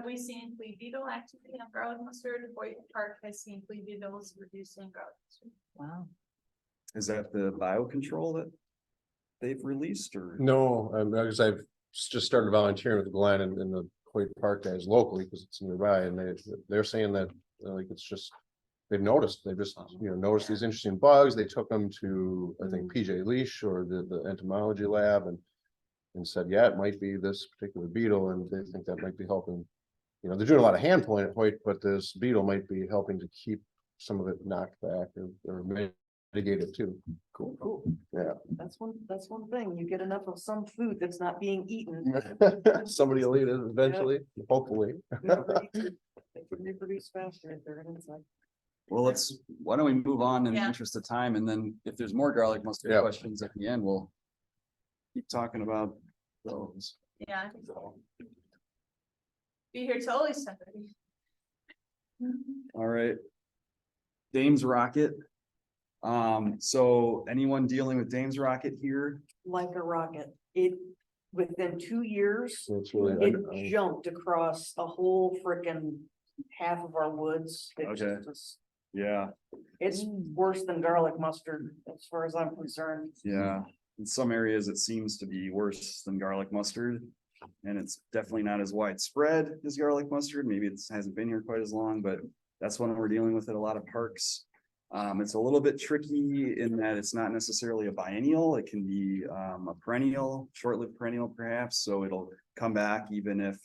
we seen flea beetle activity on garlic mustard? Boyd Park has seen flea beetles reducing garlic mustard.
Wow.
Is that the biocontrol that they've released, or?
No, because I've just started volunteering with Glenn and the Hoyt Park guys locally, because it's nearby, and they're saying that like it's just they've just noticed these interesting bugs. They took them to, I think, PJ Leash or the entomology lab and said, yeah, it might be this particular beetle, and they think that might be helping. They're doing a lot of hand pulling at Hoyt, but this beetle might be helping to keep some of it knocked back or mitigate it too.
Cool.
Yeah.
That's one thing. You get enough of some food that's not being eaten.
Somebody will eat it eventually, hopefully.
They can reproduce faster if they're inside.
Well, why don't we move on in the
Yeah.
interest of time, and then if there's more garlic mustard
Yeah.
questions at the end, we'll keep talking about those.
Yeah, I think so. Be here till at least 10:30.
All right. Dame's Rocket. So anyone dealing with Dame's Rocket here?
Like a rocket. Within 2 years,
So it's really,
it jumped across a whole frickin' half of our woods.
Okay. Yeah,
It's worse than garlic mustard, as far as I'm concerned.
yeah. In some areas, it seems to be worse than garlic mustard. And it's definitely not as widespread as garlic mustard. Maybe it hasn't been here quite as long, but that's when we're dealing with it at a lot of parks. It's a little bit tricky in that it's not necessarily a biennial. It can be a perennial, short-lived perennial perhaps. So it'll come back even if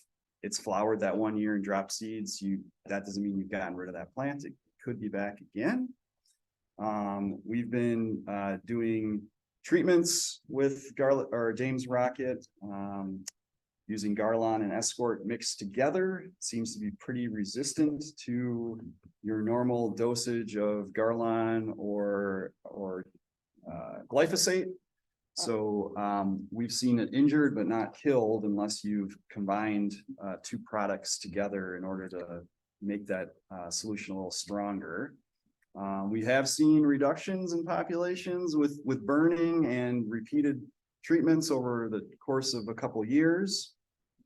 it's flowered that one year and dropped seeds. That doesn't mean you've gotten rid of that plant. It could be back again. We've been doing treatments with garlic or James Rocket. Using Garlon and Escort mixed together seems to be pretty resistant to your normal dosage of Garlon or glyphosate. So we've seen it injured but not killed unless you've combined two products together in order to make that solution a little stronger. We have seen reductions in populations with burning and repeated treatments over the course of a couple years.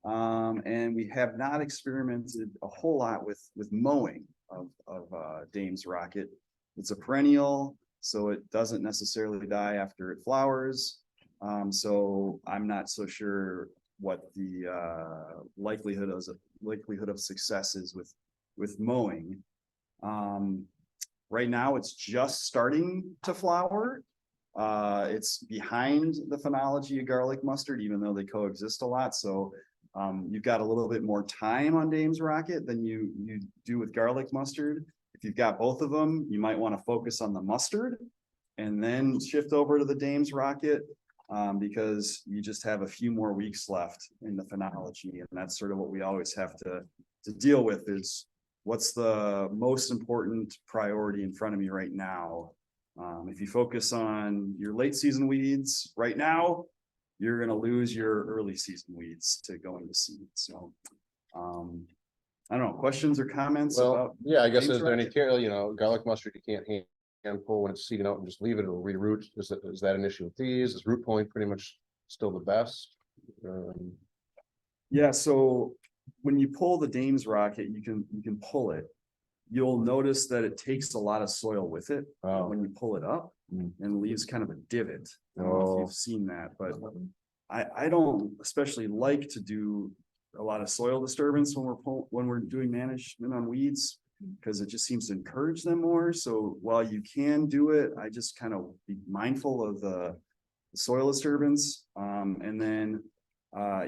And we have not experimented a whole lot with mowing of Dame's Rocket. It's a perennial, so it doesn't necessarily die after it flowers. So I'm not so sure what the likelihood of success is with mowing. Right now, it's just starting to flower. It's behind the Phenology of garlic mustard, even though they coexist a lot. So you've got a little bit more time on Dame's Rocket than you do with garlic mustard. If you've got both of them, you might want to focus on the mustard and then shift over to the Dame's Rocket because you just have a few more weeks left in the Phenology. And that's sort of what we always have to deal with is what's the most important priority in front of me right now. If you focus on your late season weeds right now, you're going to lose your early season weeds to going to seed. So, I don't know, questions or comments
Well,
about?
yeah, I guess
James
is there any
Rocket?
care, garlic mustard, you can't hand pull when it's seeding out and just leave it, it'll reroot. Is that an issue with these? Is root pulling pretty much still the best?
Yeah, so when you pull the Dame's Rocket, you can pull it. You'll notice that it takes a lot of soil with it when you pull it up and leaves kind of a divot. I don't know if you've seen that, but I don't especially like to do a lot of soil disturbance when we're doing management on weeds because it just seems to encourage them more. So while you can do it, I just kind of be mindful of the soil disturbance. And then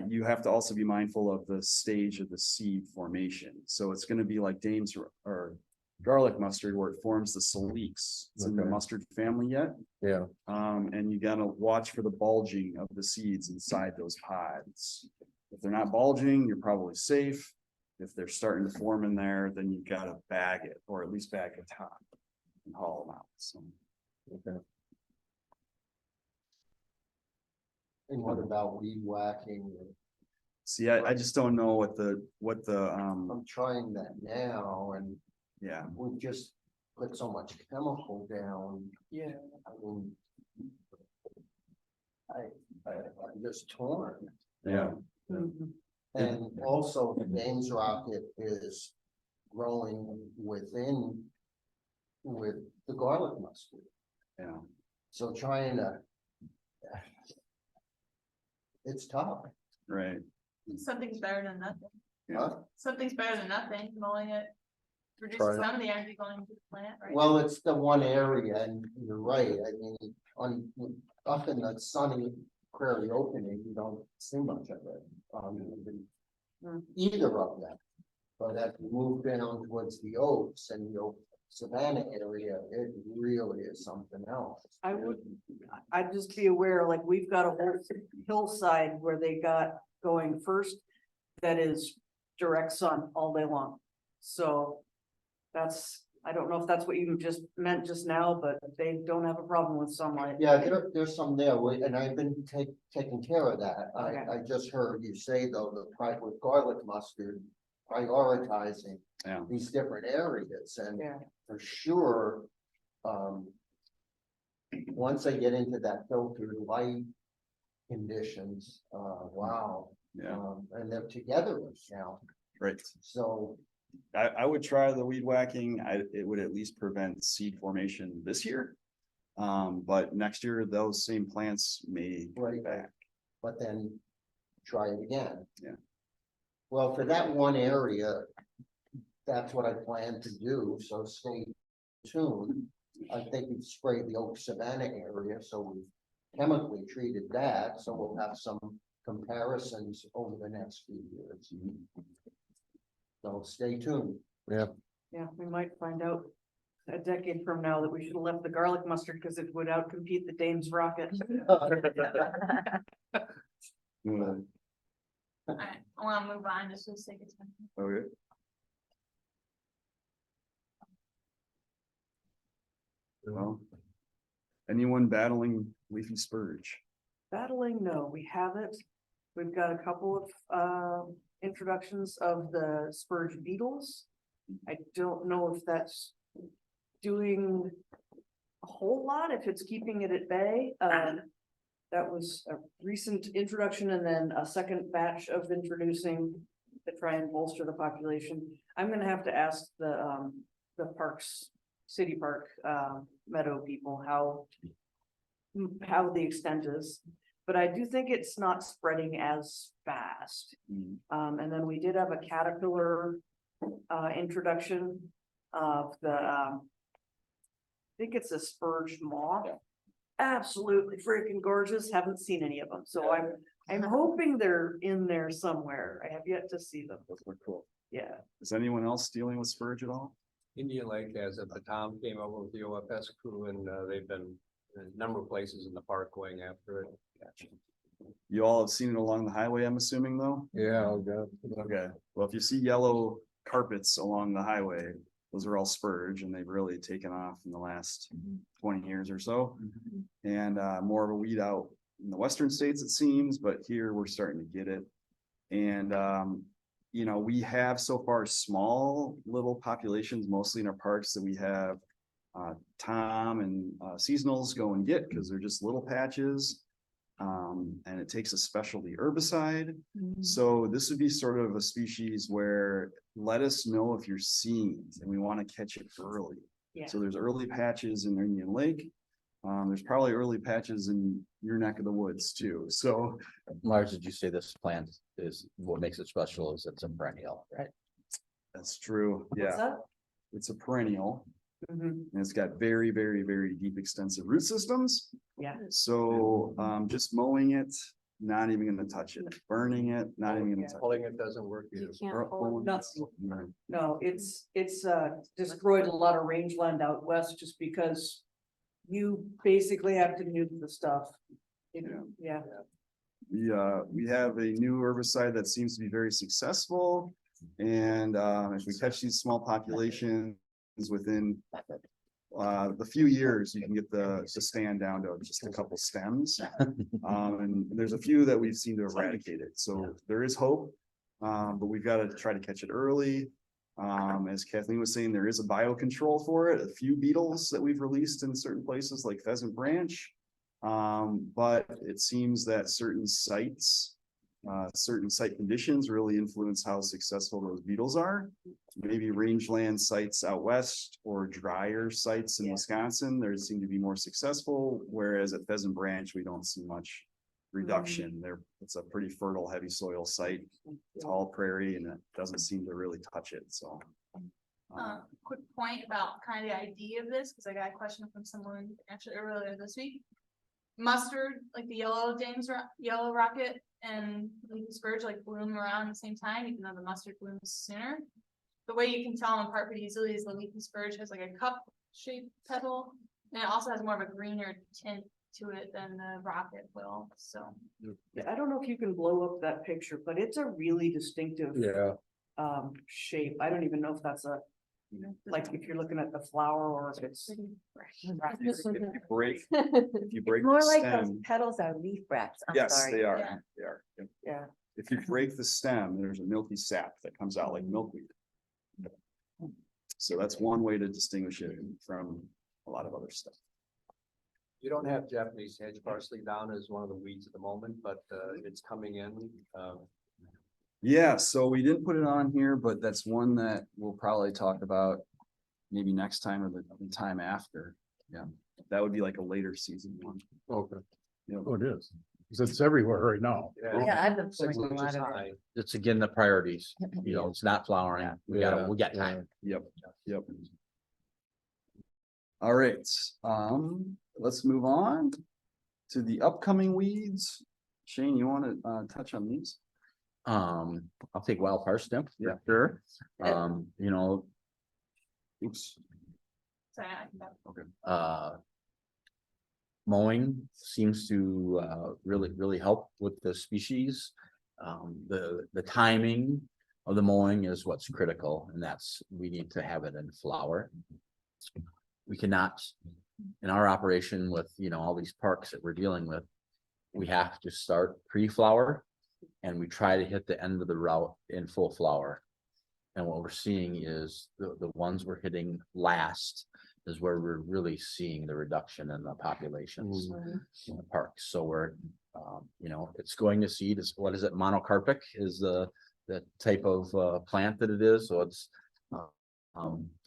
you have to also be mindful of the stage of the seed formation. So it's going to be like Dame's or garlic mustard where it forms the saliques. It's in the mustard family yet.
Yeah.
And you got to watch for the bulging of the seeds inside those pods. If they're not bulging, you're probably safe. If they're starting to form in there, then you got to bag it or at least bag the top and haul them out. So.
Okay.
And what about weed whacking?
See, I just don't know what the
I'm trying that now and
yeah,
we've just put so much chemical down.
Yeah.
I mean, I'm just torn.
yeah.
And also the Dame's Rocket is growing with the garlic mustard.
Yeah.
So trying to, it's tough.
Right.
Something's better than nothing.
Huh?
Something's better than nothing, mowing it. Reduces
Try it.
some of the energy going to the plant, right?
Well, it's the one area and you're right. I mean, up in the sunny prairie opening, you don't see much of it. Either of them. But as you move down towards the oaks and the Savannah area, it really is something else.
I'd just be aware, like, we've got a whole hillside where they got going first that is direct sun all day long. So I don't know if that's what you just meant just now, but they don't have a problem with sunlight.
Yeah, there's some there, and I've been taking care of that.
Okay.
I just heard you say though, with garlic mustard, prioritizing these different areas and for sure. Once I get into that filtered light conditions, wow.
Yeah.
And they're together now.
Right.
So.
I would try the weed whacking. It would at least prevent seed formation this year. But next year, those same plants may come back.
But then try it again.
Yeah.
Well, for that one area, that's what I plan to do. So stay tuned. I think we've sprayed the Oak Savannah area, so we chemically treated that. So we'll have some comparisons over the next few years. So stay tuned.
Yeah.
Yeah, we might find out a decade from now that we should have left the garlic mustard because it would outcompete the Dane's rocket.
Alright, I wanna move on just for the sake of time.
Okay. Well, anyone battling leafy spurge?
Battling, no, we haven't. We've got a couple of introductions of the spurge beetles. I don't know if that's doing a whole lot, if it's keeping it at bay. That was a recent introduction and then a second batch of introducing to try and bolster the population. I'm gonna have to ask the parks, city park, meadow people how the extent is, but I do think it's not spreading as fast. And then we did have a caterpillar introduction of the I think it's a spurge moth. Absolutely freaking gorgeous. Haven't seen any of them, so I'm hoping they're in there somewhere. I have yet to see them.
Those look cool.
Yeah.
Is anyone else dealing with spurge at all?
Indian Lake has it, but Tom came over with the OFS crew and they've been in a number of places in the park going after it.
Gotcha. You all have seen it along the highway, I'm assuming, though?
Yeah, oh god.
Okay, well, if you see yellow carpets along the highway, those are all spurge, and they've really taken off in the last 20 years or so. And more of a weed out in the western states, it seems, but here we're starting to get it. And you know, we have so far small little populations, mostly in our parks, that we have Tom and seasonals go and get because they're just little patches. And it takes a specialty herbicide. So this would be sort of a species where let us know if you're seeing it and we want to catch it early.
Yeah.
So there's early patches in Indian Lake. There's probably early patches in your neck of the woods too. So
Lars, did you say this plant is, what makes it special is it's a perennial, right?
that's true.
What's
Yeah,
that?
it's a perennial
Mhm.
and it's got very, very, very deep, extensive root systems.
Yeah.
So just mowing it, not even gonna touch it, burning it, not even gonna touch it.
Pulling it doesn't work
You
either.
can't pull.
No, it's destroyed a lot of rangeland out west just because you basically have to nuke the stuff. Yeah.
We have a new herbicide that seems to be very successful. And if we catch these small populations within the few years, you can get the stand down to just a couple stems. And there's a few that we've seen to eradicate it. So there is hope. But we've got to try to catch it early. As Kathleen was saying, there is a biocontrol for it, a few beetles that we've released in certain places like Pheasant Branch. But it seems that certain site conditions really influence how successful those beetles are. Maybe rangeland sites out west or drier sites in Wisconsin, there seem to be more successful, whereas at Pheasant Branch, we don't see much reduction there. It's a pretty fertile, heavy soil site, tall prairie, and it doesn't seem to really touch it, so.
Quick point about kind of the idea of this, because I got a question from someone actually earlier this week. Mustard, like the yellow rocket and leafy spurge like bloom around the same time, even though the mustard blooms sooner. The way you can tell them apart pretty easily is the leafy spurge has like a cup shaped petal, and it also has more of a greener tint to it than the rocket will, so.
I don't know if you can blow up that picture, but it's a really distinctive shape. I don't even know if that's a, like if you're looking at the flower or if it's.
If you break
More
the
like those
stem,
petals are leaf wraps. I'm
yes,
sorry.
they are,
Yeah.
they are. Yep.
Yeah.
If you break the stem, there's a milky sap that comes out like milkweed. So that's one way to distinguish it from a lot of other stuff.
You don't have Japanese hedge parsley down as one of the weeds at the moment, but it's coming in.
Yeah, so we didn't put it on here, but that's one that we'll probably talk about maybe next time or the time after. Yeah, that would be like a later season one.
Okay.
Oh, it is. 'Cause it's everywhere right now.
Yeah, I've been
6
pulling a
inches
lot of it.
high.
It's again, the priorities, you know, it's not flowering. We got time.
Yep. All right, let's move on to the upcoming weeds. Shane, you want to touch on these?
I'll take wild parsnip,
Yeah.
sure. You know,
Oops.
Sorry,
Mowing seems to really help with the species. The timing of the mowing is what's critical, and that's, we need to have it in flower. We cannot, in our operation with, all these parks that we're dealing with, we have to start pre-flower, and we try to hit the end of the route in full flower. And what we're seeing is the ones we're hitting last is where we're really seeing the reduction in the populations in the parks. So we're, it's going to seed. Is what is it? Monocarpic is the type of plant that it is. So it's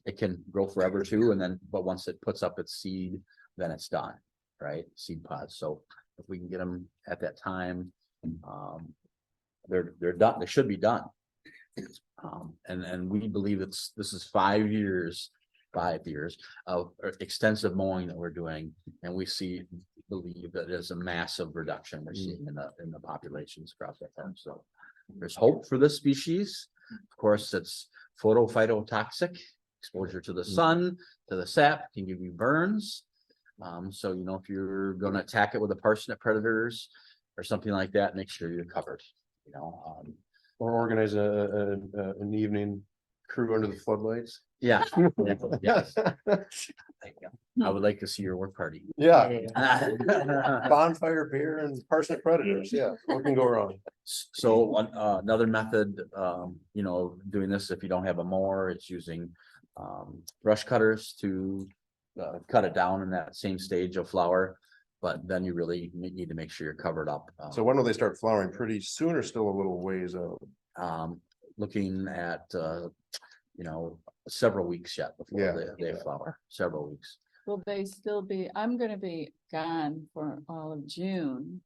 it can grow forever too. And then, but once it puts up its seed, then it's done, right? Seed pods. So if we can get them at that time, they're done. They should be done. And we believe this is 5 years of extensive mowing that we're doing, and we believe that there's a massive reduction we're seeing in the populations across that farm. So there's hope for this species. Of course, it's phytotoxic. Exposure to the sun, to the sap can give you burns. So if you're going to attack it with the parsnip predators or something like that, make sure you're covered.
Or organize an evening crew under the floodlights.
Yeah. Yes. I would like to see your work party.
Yeah. Bonfire, beer, and parsnip predators. Yeah, what can go wrong?
So another method, doing this, if you don't have a mower, it's using brush cutters to cut it down in that same stage of flower. But then you really need to make sure you're covered up.
So when will they start flowering? Pretty soon, or still a little ways out?
Looking at several weeks yet before they flower. Several weeks.
Will they still be, I'm gonna be gone for all of June.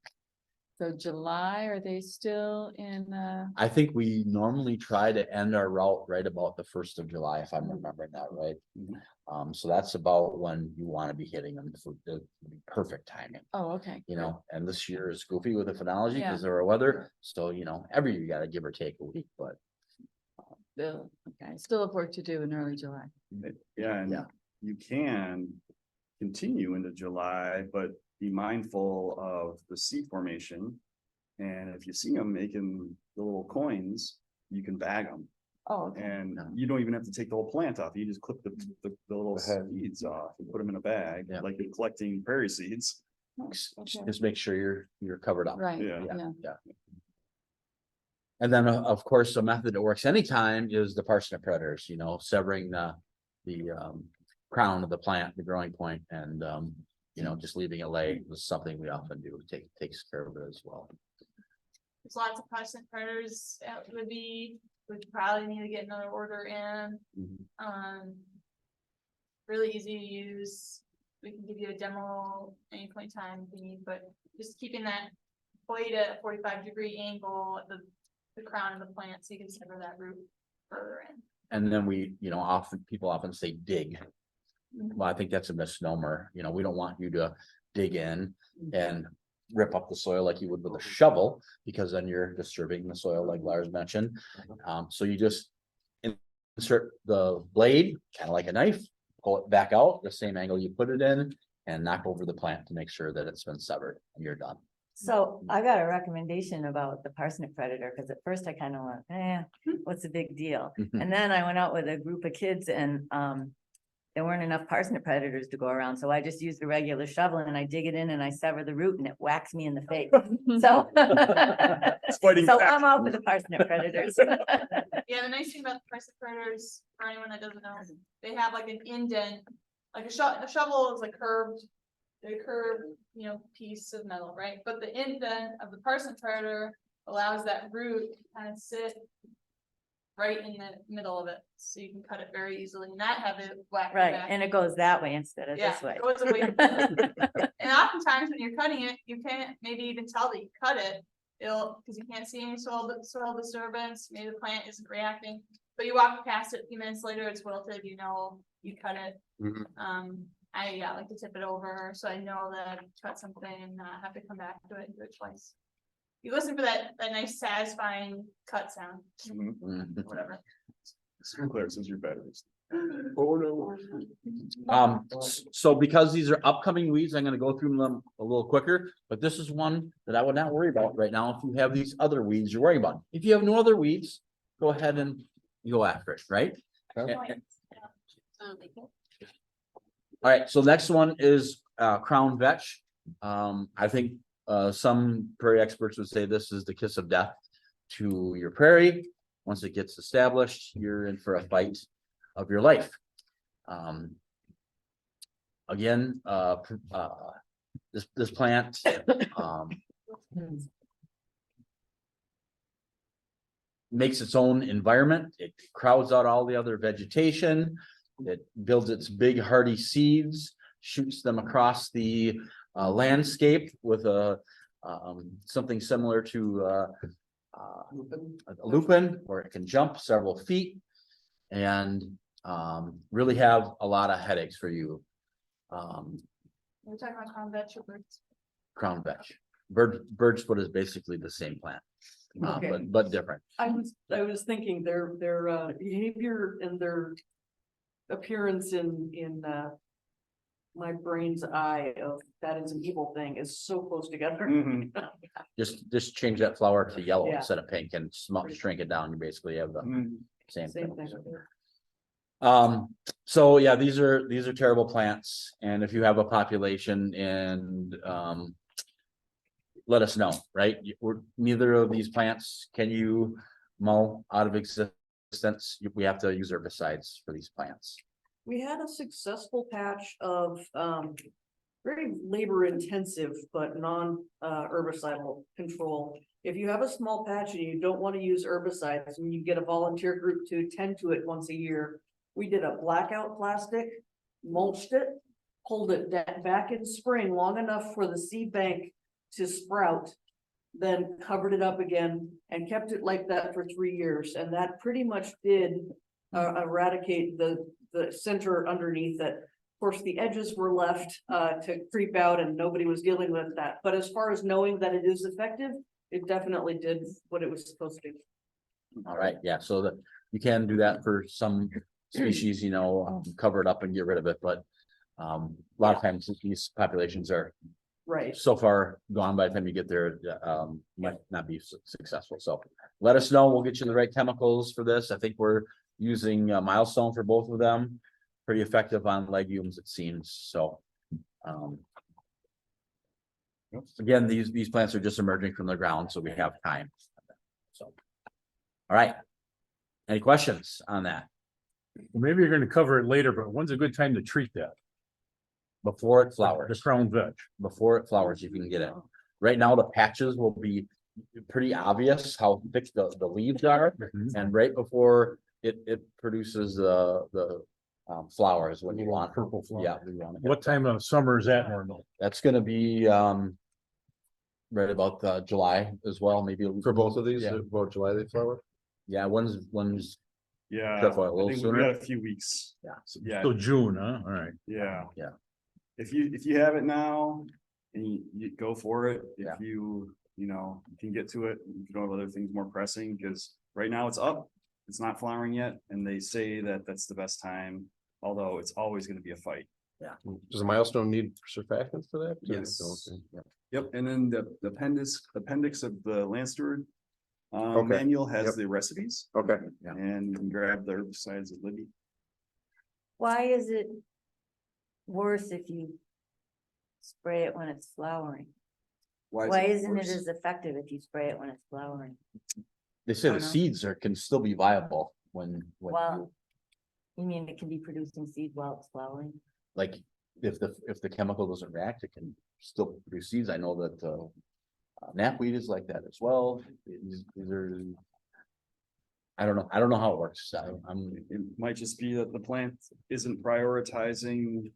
So July, are they still in
I think we normally try to end our route right about the 1st of July, if I'm remembering that right. So that's about when you want to be hitting them for the perfect timing.
Oh, okay.
And this year is goofy with the phenology
Yeah.
because of our weather. So, every year you got to give or take a week, but.
Okay, still have work to do in early July.
Yeah, and you can continue into July, but be mindful of the seed formation. And if you see them making the little coins, you can bag them.
Oh, okay.
And you don't even have to take the whole plant off. You just clip the little seeds off and put them in a bag, like you're collecting prairie seeds.
Just make sure you're covered up.
Right.
Yeah. And then, of course, a method that works anytime is the parsnip predators, severing the crown of the plant, the growing point, and just leaving it lay is something we often do. Takes care of it as well.
There's lots of parsnip predators at Libby. We probably need to get another order in. Really easy to use. We can give you a demo any point in time if you need, but just keeping that blade at a 45-degree angle at the crown of the plant so you can sever that root further in.
And then people often say dig. Well, I think that's a misnomer. We don't want you to dig in and rip up the soil like you would with a shovel, because then you're disturbing the soil like Lars mentioned. So you just insert the blade, kind of like a knife, pull it back out the same angle you put it in, and knock over the plant to make sure that it's been severed and you're done.
So I got a recommendation about the parsnip predator, because at first I kind of went, what's the big deal? And then I went out with a group of kids and there weren't enough parsnip predators to go around. So I just used a regular shovel and I dig it in and I sever the root and it whacks me in the face. So, so I'm out for the parsnip predators.
Yeah, the nice thing about the parsnip predators, for anyone that doesn't know, they have like an indent, like a shovel is a curved, piece of metal, right? But the indent of the parsnip predator allows that root to kind of sit right in the middle of it, so you can cut it very easily, and not have it whack.
Right, and it goes that way instead of this way.
It goes away. And oftentimes when you're cutting it, you can't maybe even tell that you cut it. Because you can't see any soil disturbance, maybe the plant isn't reacting, but you walk past it a few minutes later, it's wilted, you cut it. I like to tip it over so I know that I cut something and not have to come back to it and do it twice. You listen for that nice satisfying cut sound. Whatever.
Sprinkler, since your batteries.
Oh, no.
So because these are upcoming weeds, I'm gonna go through them a little quicker, but this is one that I would not worry about right now. If you have these other weeds you're worrying about, if you have no other weeds, go ahead and go after it, right?
Okay.
All right, so next one is crown vetch. I think some prairie experts would say this is the kiss of death to your prairie. Once it gets established, you're in for a fight of your life. Again, this plant makes its own environment. It crowds out all the other vegetation. It builds its big hardy seeds, shoots them across the landscape with a something similar to a lupin, where it can jump several feet and really have a lot of headaches for you.
We're talking about crown vetch or birds.
Crown vetch. Bird's foot is basically the same plant,
Okay.
but different.
I was thinking their behavior and their appearance in my brain's eye of that is an evil thing is so close together.
Just change that flower to yellow
Yeah.
instead of pink and shrink it down. You basically have the same
Same
thing.
thing.
So yeah, these are terrible plants, and if you have a population and let us know, right? Neither of these plants can you mow out of existence. We have to use herbicides for these plants.
We had a successful patch of very labor intensive but non herbicidal control. If you have a small patch and you don't want to use herbicides and you get a volunteer group to tend to it once a year, we did a blackout plastic, mulched it, pulled it back in spring long enough for the seed bank to sprout, then covered it up again and kept it like that for 3 years. And that pretty much did eradicate the center underneath it. Of course, the edges were left to creep out and nobody was dealing with that. But as far as knowing that it is effective, it definitely did what it was supposed to.
All right, yeah, so that you can do that for some species, cover it up and get rid of it, but a lot of times these populations are
right
so far gone by the time you get there, might not be successful. So let us know. We'll get you the right chemicals for this. I think we're using a Milestone for both of them. Pretty effective on legumes, it seems. So again, these plants are just emerging from the ground, so we have time. So all right. Any questions on that?
Maybe you're gonna cover it later, but when's a good time to treat that?
Before it flowers.
The crown vetch.
Before it flowers, you can get it. Right now, the patches will be pretty obvious how thick the leaves are, and right before it produces the flowers when you want
purple flower.
Yeah, we want it.
What time of summer is that normal?
That's gonna be right about July as well, maybe
For both of these,
Yeah.
about July they flower?
Yeah, one's
Yeah,
Trefoil a
I
little
think we
sooner.
got a few weeks.
Yeah.
Yeah,
So June, huh? All right.
yeah.
Yeah.
If you have it now and you go for it,
Yeah.
if you can get to it, you don't have other things more pressing, because right now it's up, it's not flowering yet, and they say that that's the best time, although it's always gonna be a fight.
Does a Milestone need surfactants for that?
Yes.
Okay, yeah.
Yep, and then the appendix of the Land Steward
Okay.
manual has
Yep.
the recipes,
Okay.
and you can grab the herbicides at Libby.
Why is it worse if you spray it when it's flowering? Why isn't it
worse?
as effective if you spray it when it's flowering?
They say the
know.
seeds can still be viable when
Well, you mean it can be producing seed while it's flowering?
like if the chemical doesn't react, it can still produce seeds. I know that knapweed is like that as well. These are, I don't know how it works.
It might just be that the plant isn't prioritizing,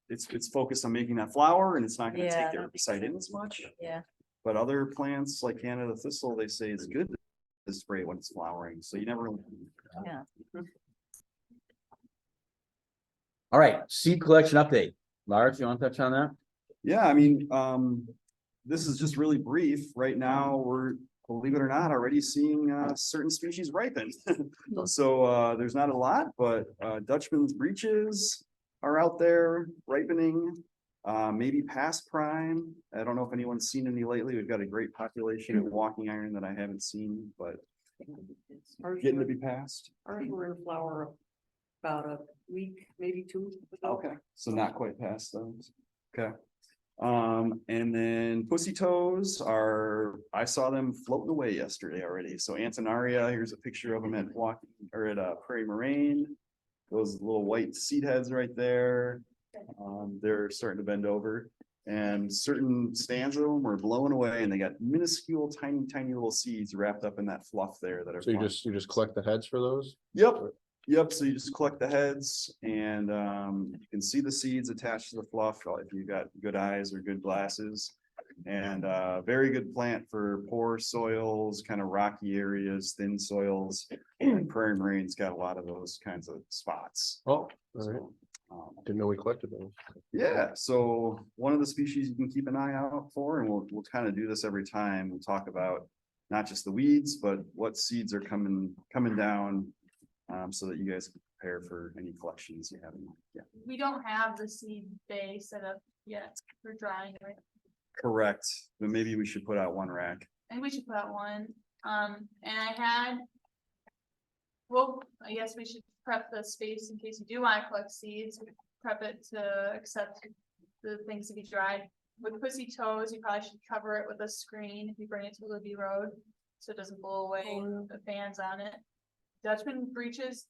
it's focused on making that flower, and it's not gonna
Yeah,
take the
that makes
herbicide in as much.
Yeah.
But other plants like Canada thistle, they say it's good to spray when it's flowering, so you never.
Yeah.
All right, seed collection update. Lars, you want to touch on that?
Yeah, I mean, this is just really brief. Right now, we're believe it or not, already seeing certain species ripen. So there's not a lot, but Dutchman's breeches are out there ripening. Maybe past prime. I don't know if anyone's seen any lately. We've got a great population of walking iron that I haven't seen, but getting to be past.
Ours were in flower about a week, maybe 2 ago.
Okay, so not quite past those. Okay. And then pussy toes are, I saw them floating away yesterday already. So Antonaria, here's a picture of them at walking or at Prairie Moraine. Those little white seed heads right there. They're starting to bend over, and certain stands of them are blowing away, and they got minuscule, tiny little seeds wrapped up in that fluff there that are.
So you just collect the heads for those?
Yep, so you just collect the heads, and you can see the seeds attached to the fluff if you got good eyes or good glasses. And very good plant for poor soils, kind of rocky areas, thin soils. And Prairie Marine's got a lot of those kinds of spots.
Oh, all right. Didn't know we collected those.
Yeah, so one of the species you can keep an eye out for, and we'll kind of do this every time. We'll talk about not just the weeds, but what seeds are coming down, so that you guys can prepare for any collections you have. Yeah,
We don't have the seed bay set up yet for drying, right?
correct. But maybe we should put out one rack.
I think we should put out one. And I had. Well, I guess we should prep the space in case you do want to collect seeds, prep it to accept the things to be dried. With pussy toes, you probably should cover it with a screen if you bring it to Libby Road, so it doesn't blow away the fans on it. Dutchman breeches.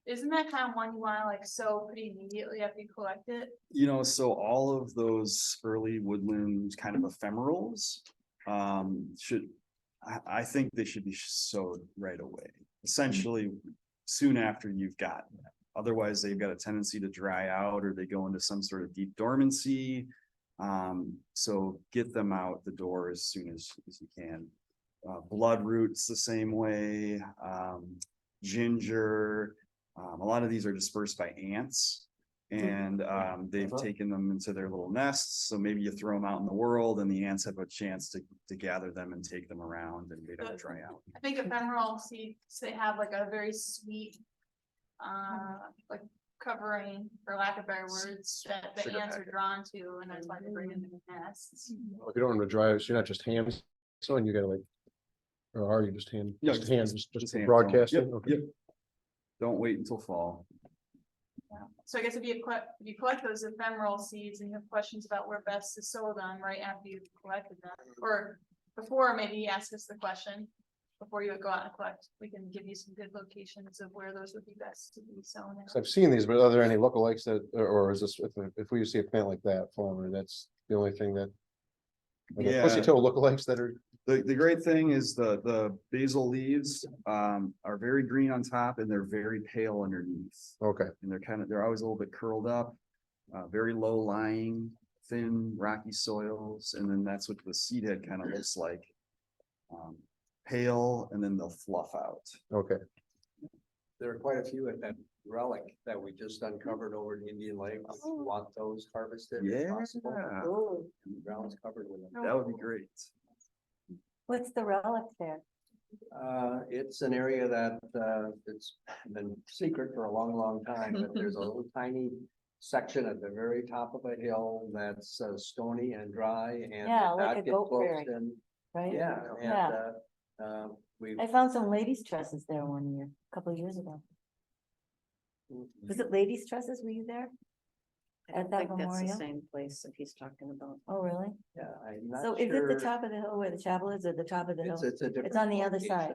Isn't that kind of one you want to like sow pretty immediately after you collect it?
You know, so all of those early woodland kind of ephemerals, I think they should be sowed right away. Essentially, soon after you've gotten them. Otherwise, they've got a tendency to dry out, or they go into some sort of deep dormancy. So get them out the door as soon as you can. Bloodroot's the same way. Ginger. A lot of these are dispersed by ants, and they've taken them into their little nests. So maybe you throw them out in the world, and the ants have a chance to gather them and take them around, and they don't dry out.
I think ephemeral seeds, they have like a very sweet, like covering, for lack of better words, that the
Sugar
ants are
packet.
drawn to, and that's why they bring in the nests.
If you don't want to dry, so you're not just hand sewing, you gotta like, or are you just hand,
Yeah,
just hand,
just
just
hand
broadcasting?
sewing.
Okay.
Yep. Don't wait until fall.
So I guess if you collect those ephemeral seeds and you have questions about where best to sow them right after you've collected them, or before, maybe ask us the question before you go out and collect. We can give you some good locations of where those would be best to be sown.
So I've seen these, but are there any lookalikes that, or is this, if we see a plant like that, Palmer, that's the only thing that. Are there pussy
Yeah.
toe lookalikes that are,
The great thing is the basil leaves are very green on top, and they're very pale underneath.
okay,
And they're always a little bit curled up, very low lying, thin, rocky soils. And then that's what the seed head kind of looks like. Pale, and then they'll fluff out.
okay.
There are quite a few at that relic that we just uncovered over in Indian Lake. Want those harvested if possible.
Yeah.
The ground's covered with them.
That would be great.
What's the relic there?
It's an area that, it's been secret for a long time, but there's a little tiny section at the very top of a hill that's stony and dry and.
Yeah,
did
like
not
a
get
goat
close
berry,
and-
right?
Yeah,
Yeah.
and, we.
I found some ladies tresses there one year, a couple of years ago. Was it ladies tresses? Were you there?
I don't
At that
think that's the
memorial?
same place that he's talking about.
Oh, really?
Yeah, I'm not
So is it the
sure.
top of the hill where the chapel is, or the top of the hill?
It's a different.
It's on the other
location.
side.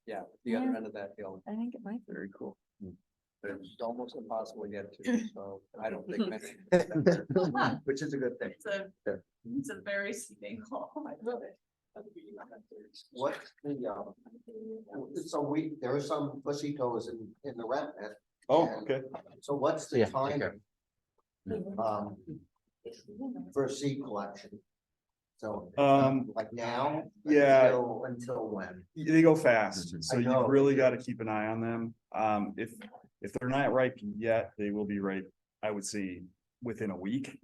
Yeah, the other
Yeah.
end of that hill.
I think it might be.
Very cool.
It's almost impossible to get to, so I don't think many. Which is a good thing.
It's a very steep hole. I love it.
What so there are some pussy toes in the rat net.
Oh,
And
okay.
So what's the
Yeah,
timing? For seed collection? So, like now?
Yeah.
Until when?
They go fast, so
I
you
know.
really got to keep an eye on them. If they're not ripe yet, they will be ripe, I would say, within a week.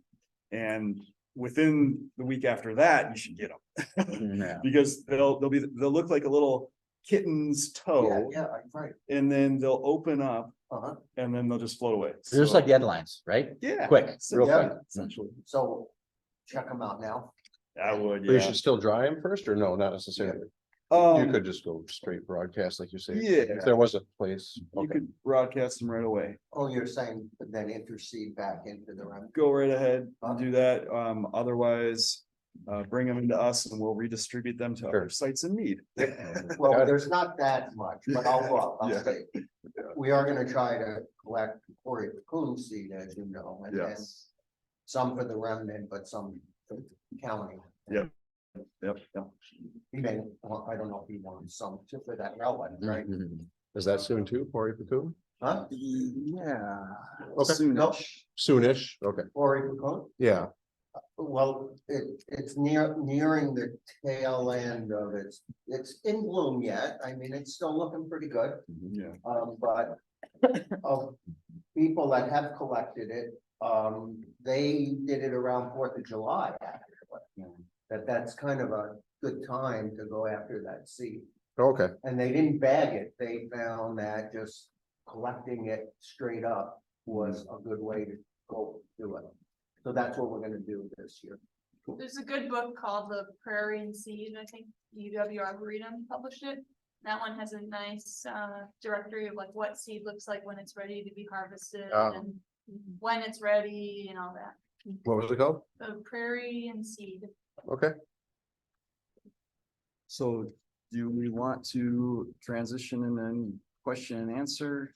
And within the week after that, you should get them.
Yeah.
Because they'll look like a little kitten's toe.
Yeah, right.
And then they'll open up
Uh-huh.
and then they'll just float away.
Just
So-
like deadlines, right?
Yeah.
Quick, real
Yeah.
quick.
Essentially.
So check them out now.
I would,
You
yeah.
should still dry them first, or no, not necessarily? You could just go straight broadcast, like you say.
Yeah.
If there was a place.
You
Okay.
could broadcast them right away.
Oh, you're saying then intercede back into the run.
Go right ahead and do that. Otherwise, bring them into us and we'll redistribute them to other sites in need.
Well, there's not that much, but I'll look, I'll
Yeah.
see. We are gonna try to collect Cory cocoon seed, as you know, and then
Yes.
some for the remnant, but some for the county.
Yep.
He may, well, I don't know if he wants some just for that relic, right?
Is that soon too, Cory Cocoon?
Huh?
Yeah.
Okay.
Soonish.
Soonish, okay,
Cory cocoon?
yeah.
Well, it's nearing the tail end of it's in bloom yet. I mean, it's still looking pretty good.
Yeah.
But of people that have collected it, they did it around 4th of July, actually. That's kind of a good time to go after that seed.
Okay,
And they didn't bag it. They found that just collecting it straight up was a good way to go do it. So that's what we're gonna do this year.
There's a good book called The Prairie and Seed, I think UW Arboretum published it. That one has a nice directory of like what seed looks like when it's ready to be harvested and when it's ready and all that.
what was it called?
The Prairie and Seed.
Okay,
So do we want to transition and then question and answer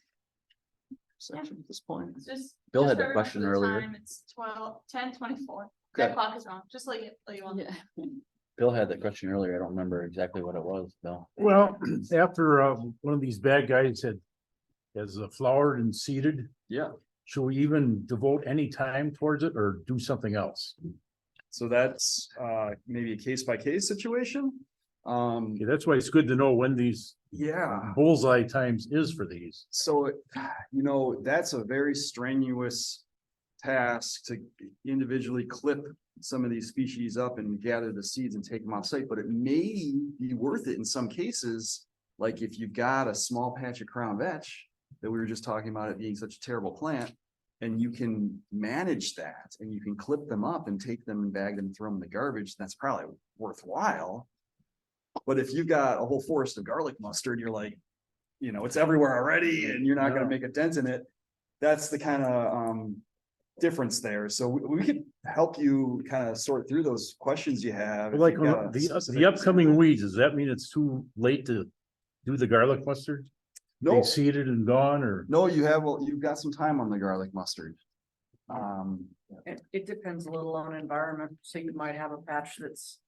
section at this point?
It's just.
Bill
just
had
for
that
everyone
question
for the
earlier.
time, It's 10:24.
Okay.
That clock is wrong, just like you want.
Yeah.
Bill had that question earlier. I don't remember exactly what it was, Bill.
Well, after one of these bad guys has flowered and seeded,
Yeah.
should we even devote any time towards it or do something else?
So that's maybe a case by case situation.
Yeah, that's why it's good to know when these
Yeah.
bullseye times is for these.
So, that's a very strenuous task to individually clip some of these species up and gather the seeds and take them off site, but it may be worth it in some cases. Like if you've got a small patch of crown vetch that we were just talking about it being such a terrible plant, and you can manage that and you can clip them up and take them and bag them, throw them in the garbage, that's probably worthwhile. But if you've got a whole forest of garlic mustard, you're like, it's everywhere already and you're not gonna make a dent in it. That's the kind of difference there. So we could help you kind of sort through those questions you have. if
Like
you've got a
the
specific-
upcoming weeds, does that mean it's too late to do the garlic mustard?
No,
They seeded and gone or?
no, you've got some time on the garlic mustard.
It depends a little on environment, so you might have a patch that's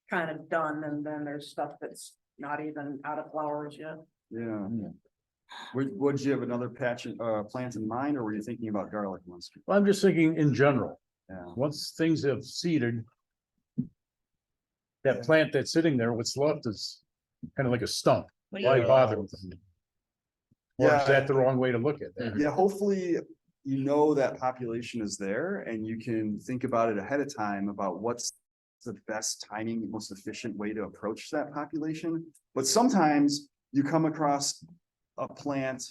kind of done, and then there's stuff that's not even out of flowers yet.
Yeah. Would you have another patch, plant in mind, or were you thinking about garlic mustard?
Well, I'm just thinking in general,
Yeah.
once things have seeded. That plant that's sitting there, what's left is kind of like a stump. Why bother with them? Or is
Yeah.
that the wrong way to look at that?
Yeah, hopefully, that population is there and you can think about it ahead of time about what's the best timing, most efficient way to approach that population. But sometimes you come across a plant,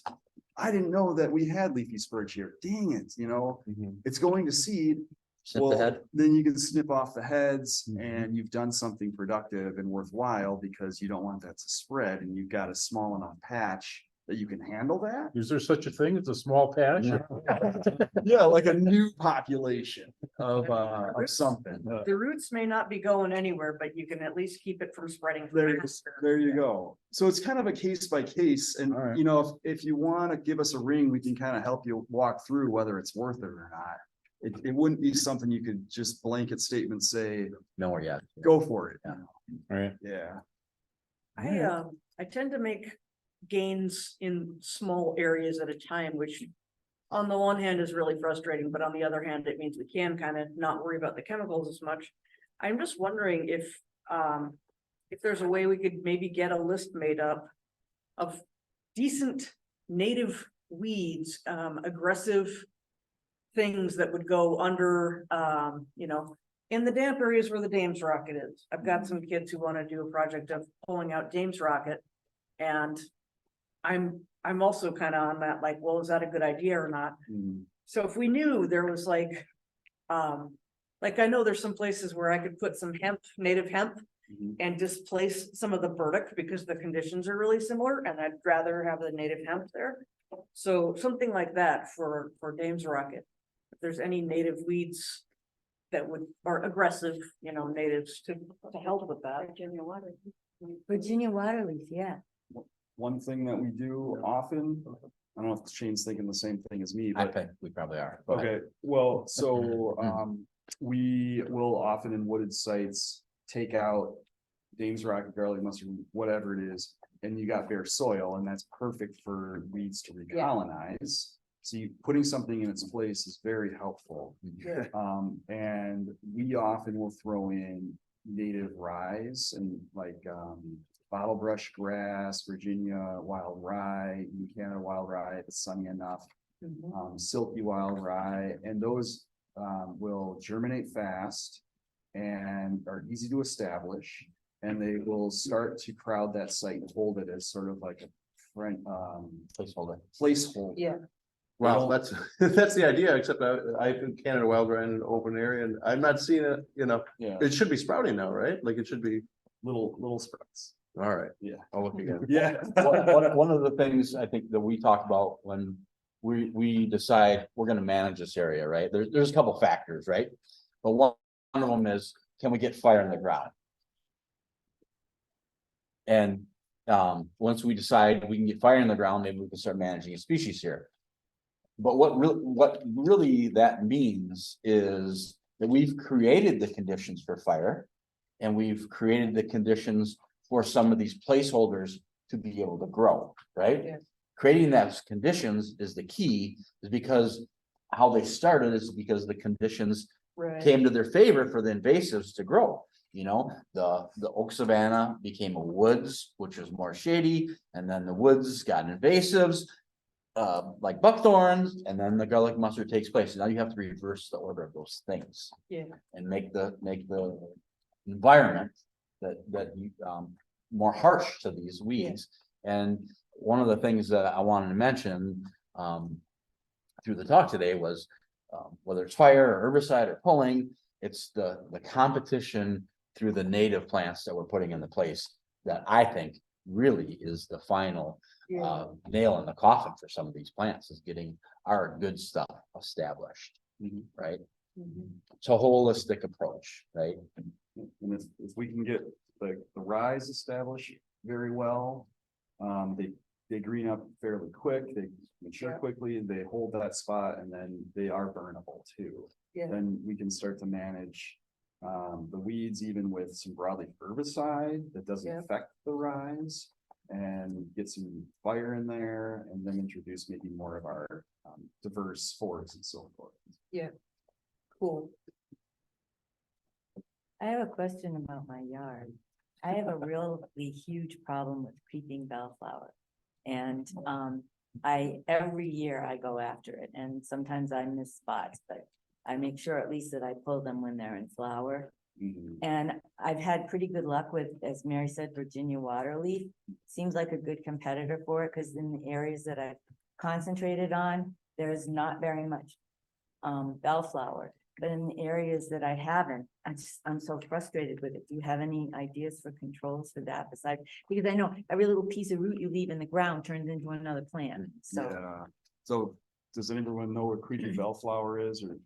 I didn't know that we had leafy spurge here. Dang it, it's going to seed.
Snip the head.
Then you can snip off the heads and you've done something productive and worthwhile because you don't want that to spread and you've got a small enough patch that you can handle that.
Is there such a thing as a small patch?
Yeah, like a new population of something.
The roots may not be going anywhere, but you can at least keep it from spreading. faster.
There you go. So it's kind of a case by case and,
All right.
if you want to give us a ring, we can kind of help you walk through whether it's worth it or not. It wouldn't be something you could just blanket statement say,
No, or yet.
go for it.
Right.
Yeah.
I tend to make gains in small areas at a time, which on the one hand is really frustrating, but on the other hand, it means we can kind of not worry about the chemicals as much. I'm just wondering if there's a way we could maybe get a list made up of decent native weeds, aggressive things that would go under, in the damp areas where the Dames Rocket is. I've got some kids who want to do a project of pulling out Dames Rocket. And I'm also kind of on that, like, well, is that a good idea or not? So if we knew there was like I know there's some places where I could put some hemp, native hemp, and displace some of the burdock because the conditions are really similar, and I'd rather have the native hemp there. So something like that for Dames Rocket. If there's any native weeds that are aggressive, natives to help with that.
Virginia waterleaf, yeah.
One thing that we do often, I don't know if Shane's thinking the same thing as me,
I
but
think we probably are. Go ahead.
okay, well, so we will often in wooded sites take out Dames Rocket, garlic mustard, whatever it is, and you got bare soil, and that's perfect for weeds to recolonize. So putting something in its place is very helpful. And we often will throw in native rye and like bottle brush grass, Virginia wild rye, New Canada wild rye, if it's sunny enough, silky wild rye, and those will germinate fast and are easy to establish, and they will start to crowd that site and hold it as sort of like a friend placeholder.
Yeah.
Well, that's the idea, except I think Canada wild rye in an open area, and I'm not seeing it,
Yeah,
it should be sprouting now, right? Like it should be,
little sprouts.
all right,
Yeah.
I'll look again.
Yeah.
One of the things I think that we talk about when we decide we're gonna manage this area, right? There's a couple factors, right? But one of them is, can we get fire in the ground? And once we decide we can get fire in the ground, maybe we can start managing a species here. But what really that means is that we've created the conditions for fire, and we've created the conditions for some of these placeholders to be able to grow, right?
Yeah.
Creating those conditions is the key, is because how they started is because the conditions came to their favor for the invasives to grow. The oak savanna became a woods, which was more shady, and then the woods got invasives, like buckthorns, and then the garlic mustard takes place. Now you have to reverse the order of those things.
Yeah.
And make the environment that more harsh to these weeds. And one of the things that I wanted to mention through the talk today was whether it's fire or herbicide or pulling, it's the competition through the native plants that we're putting into place that I think really is the final nail in the coffin for some of these plants, is getting our good stuff established, right? It's a holistic approach, right?
And if we can get the rise established very well, they green up fairly quick, they mature quickly, they hold that spot, and then they are burnable too. Then we can start to manage the weeds even with some broadleaf herbicide that doesn't affect the rise, and get some fire in there, and then introduce maybe more of our diverse spores and so forth.
Yeah. Cool.
I have a question about my yard. I have a really huge problem with creeping bellflower. And every year I go after it, and sometimes I miss spots, but I make sure at least that I pull them when they're in flower. And I've had pretty good luck with, as Mary said, Virginia waterleaf. Seems like a good competitor for it, because in the areas that I've concentrated on, there's not very much bellflower. But in the areas that I haven't, I'm so frustrated with it. Do you have any ideas for controls for that besides? Because I know every little piece of root you leave in the ground turns into another plant, so.
Yeah. So does anyone know what creeping bellflower is, or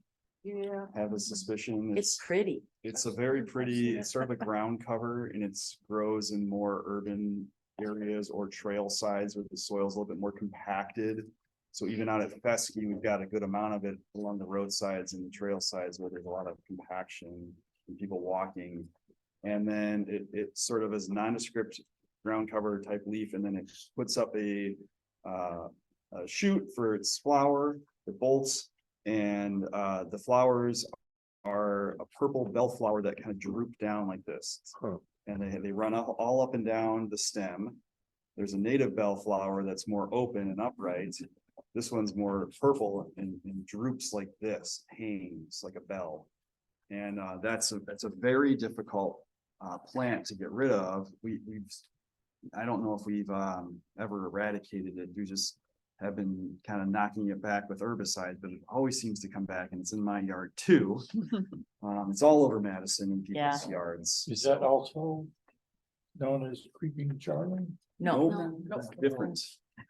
have a suspicion?
It's pretty.
It's a very pretty, it's sort of a ground cover, and it grows in more urban areas or trail sides where the soil's a little bit more compacted. So even out at Fescue, we've got a good amount of it along the roadsides and the trail sides where there's a lot of compaction and people walking. And then it sort of is nondescript ground cover type leaf, and then it puts up a shoot for its flower, it bolts, and the flowers are a purple bellflower that kind of droop down like this. And they run all up and down the stem. There's a native bellflower that's more open and upright. This one's more purple and droops like this, hangs like a bell. And that's a very difficult plant to get rid of. I don't know if we've ever eradicated it. We just have been kind of knocking it back with herbicide, but it always seems to come back, and it's in my yard too. It's all over Madison and people's yards.
Is that also known as creeping Charlie?
No.
Nope, different.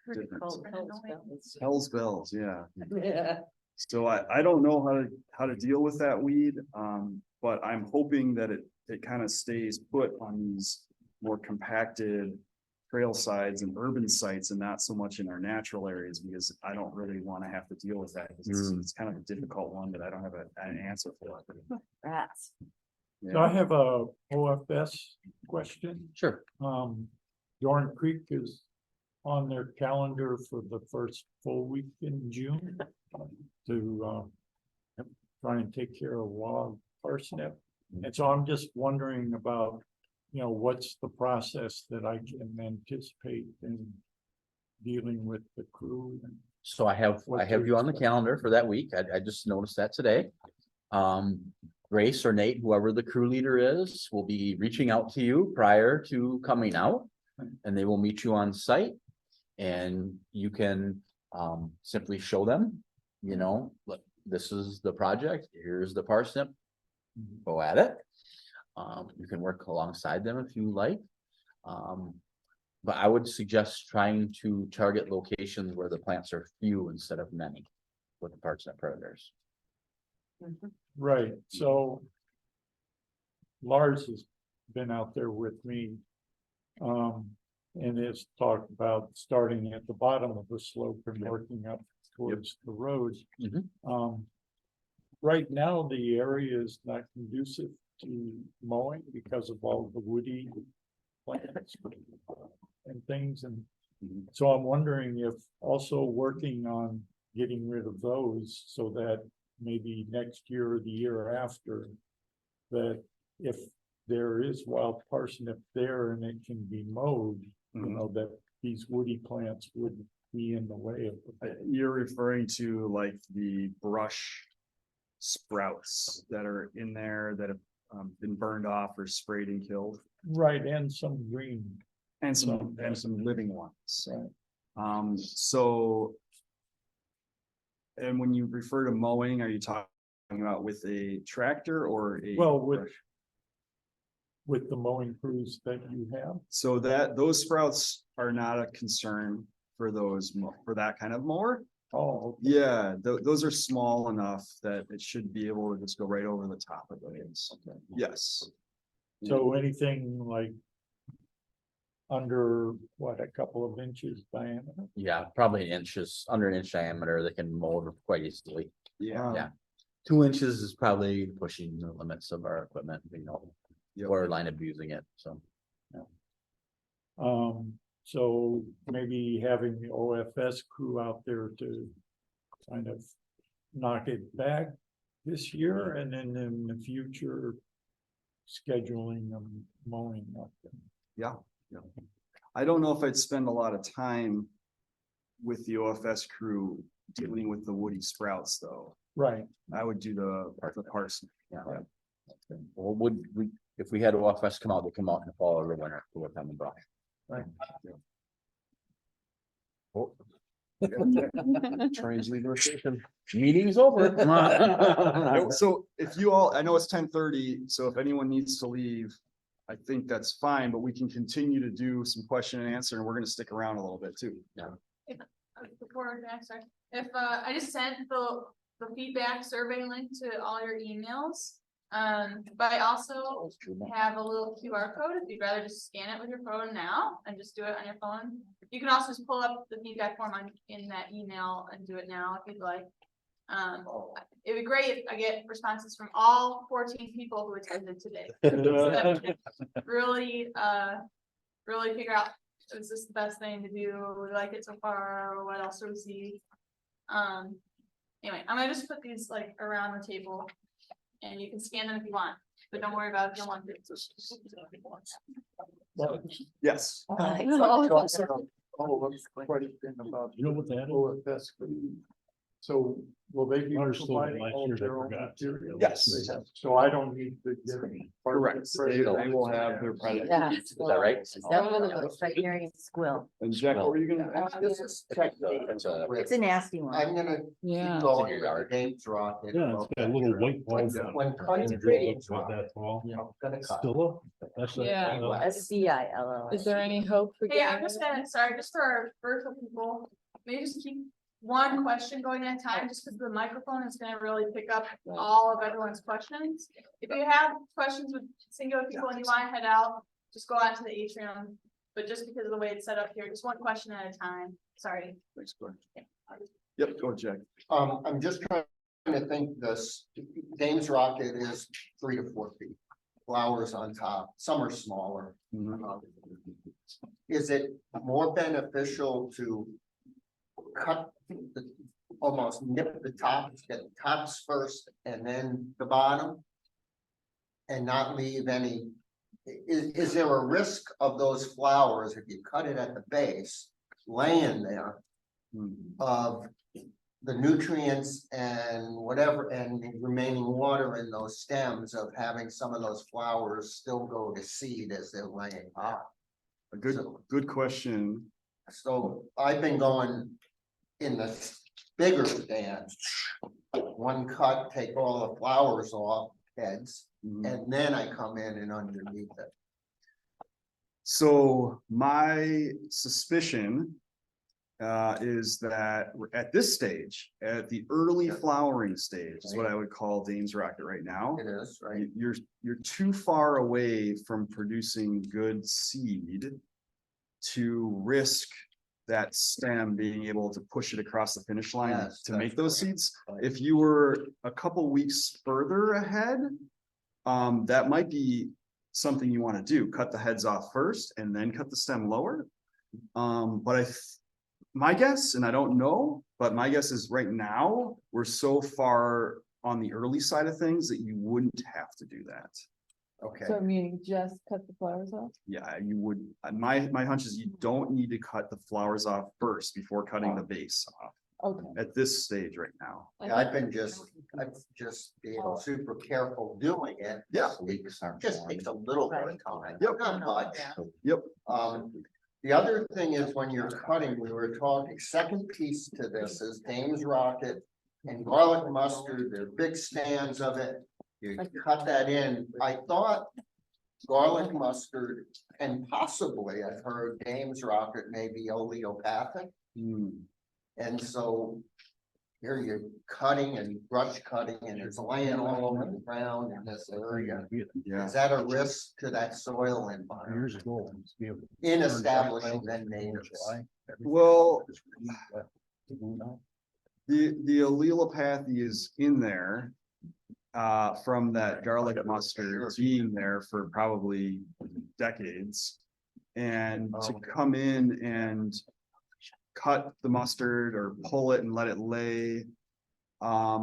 Heard it
Different.
called Hell's Bells.
Hell's bells, yeah.
Yeah.
So I don't know how to deal with that weed, but I'm hoping that it kind of stays put on these more compacted trail sides and urban sites and not so much in our natural areas, because I don't really want to have to deal with that. It's kind of a difficult one that I don't have an answer for.
Rats.
So I have a OFS question.
Sure.
Dorn Creek is on their calendar for the first full week in June to try and take care of wild parsnip. And so I'm just wondering about, what's the process that I can anticipate in dealing with the crew?
So I have you on the calendar for that week. I just noticed that today. Grace or Nate, whoever the crew leader is, will be reaching out to you prior to coming out, and they will meet you on site. And you can simply show them, look, this is the project, here's the parsnip, go at it. You can work alongside them if you like. But I would suggest trying to target locations where the plants are few instead of many with the parsnip predators.
Right, so Lars has been out there with me. And has talked about starting at the bottom of the slope and working up towards the roads. Right now, the area is not conducive to mowing because of all the woody plants and things. And so I'm wondering if also working on getting rid of those so that maybe next year or the year after, that if there is wild parsnip there and it can be mowed, that these woody plants wouldn't be in the way of it.
You're referring to like the brush sprouts that are in there that have been burned off or sprayed and killed.
Right, and some green.
And some living ones.
Right.
And when you refer to mowing, are you talking about with a tractor or a?
Well, with the mowing crews that you have.
So those sprouts are not a concern for for that kind of mower.
Oh.
Yeah, those are small enough that it should be able to just go right over the top of those. Okay. Yes.
So anything like under a couple of inches diameter?
Yeah, probably under an inch diameter, they can mold quite easily.
Yeah.
2 inches is probably pushing the limits of our equipment, borderline abusing it, so.
So maybe having the OFS crew out there to kind of knock it back this year, and then in the future scheduling them mowing up there.
Yeah. I don't know if I'd spend a lot of time with the OFS crew dealing with the woody sprouts though.
Right.
I would do the parsnip.
Yeah. Well, if we had OFS come out, they come out in the fall or the winter to work on the brush.
Right.
Trains leaving the station. Meeting's over.
So if you all, I know it's 10:30, so if anyone needs to leave, I think that's fine, but we can continue to do some question and answer, and we're gonna stick around a little bit too.
Yeah.
Before next, if I just sent the feedback survey link to all your emails. But I also have a little QR code if you'd rather just scan it with your phone now and just do it on your phone. You can also just pull up the feedback form in that email and do it now if you'd like. It'd be great if I get responses from all 14 people who attended today. Really figure out, is this the best thing to do? We like it so far, or what else do we see? Anyway, I'm gonna just put these like around the table and you can scan them if you want, but don't worry about it if you don't want to.
Yes.
Question about,
You know what that is?
OFS. So will they be
Ours sold
providing
last
all
year,
of
I
their own
forgot.
materials?
Yes.
So I don't need to get.
Correct. They will have their product.
Yeah.
Is that right?
It's right here in Squill.
And Jack, what were you gonna ask?
This is technically,
It's a nasty one.
I'm gonna
Yeah.
keep going with the Dave's Rocket.
Yeah, it's got little white balls.
When cutting
It's
Dave's
about
Rocket,
that tall.
I'm gonna cut.
Still up? That's it.
Yeah.
SCILL.
Is there any hope for?
Hey, I'm
getting
just
rid of
gonna, sorry, just for our virtual people, maybe just keep one question going at a time, just because the microphone is gonna really pick up all of everyone's questions. If you have questions with singular people and you wanna head out, just go out to the atrium. But just because of the way it's set up here, just one question at a time, sorry.
Thanks, Glenn. Yep, go ahead, Jack.
I'm just trying to think this, Dave's Rocket is 3 to 4 feet. Flowers on top, some are smaller. Is it more beneficial to cut almost nip the tops, get the tops first and then the bottom? And not leave any, is there a risk of those flowers, if you cut it at the base, laying there? Of the nutrients and whatever, and the remaining water in those stems, of having some of those flowers still go to seed as they're laying out?
A good question.
So I've been going in the bigger stands, one cut, take all the flowers off heads, and then I come in and underneath it.
So my suspicion is that we're at this stage, at the early flowering stage, is what I would call Dane's Rocket right now.
It is, right?
You're too far away from producing good seed to risk that stem being able to push it across the finish line
Yes,
to make those seeds.
Right.
If you were a couple weeks further ahead, that might be something you want to do. Cut the heads off first and then cut the stem lower. But my guess, and I don't know, but my guess is right now, we're so far on the early side of things that you wouldn't have to do that.
Okay.
So meaning just cut the flowers off?
Yeah, you would, my hunch is you don't need to cut the flowers off first before cutting the base off
Okay.
at this stage right now.
Yeah, I've just being super careful doing it.
Yeah.
Just takes a little bit of time.
Yep.
Not much.
Yep.
The other thing is when you're cutting, we were talking, second piece to this is Dane's Rocket and garlic mustard, they're big stands of it. You cut that in. I thought garlic mustard and possibly I've heard Dane's Rocket may be oleopathic. And so here you're cutting and brush cutting and it's laying all over the ground in this area.
Yeah.
Is that a risk to that soil environment
Years ago.
in establishing then natives?
Well, the allelopathy is in there from that garlic mustard being there for probably decades. And to come in and cut the mustard or pull it and let it lay. I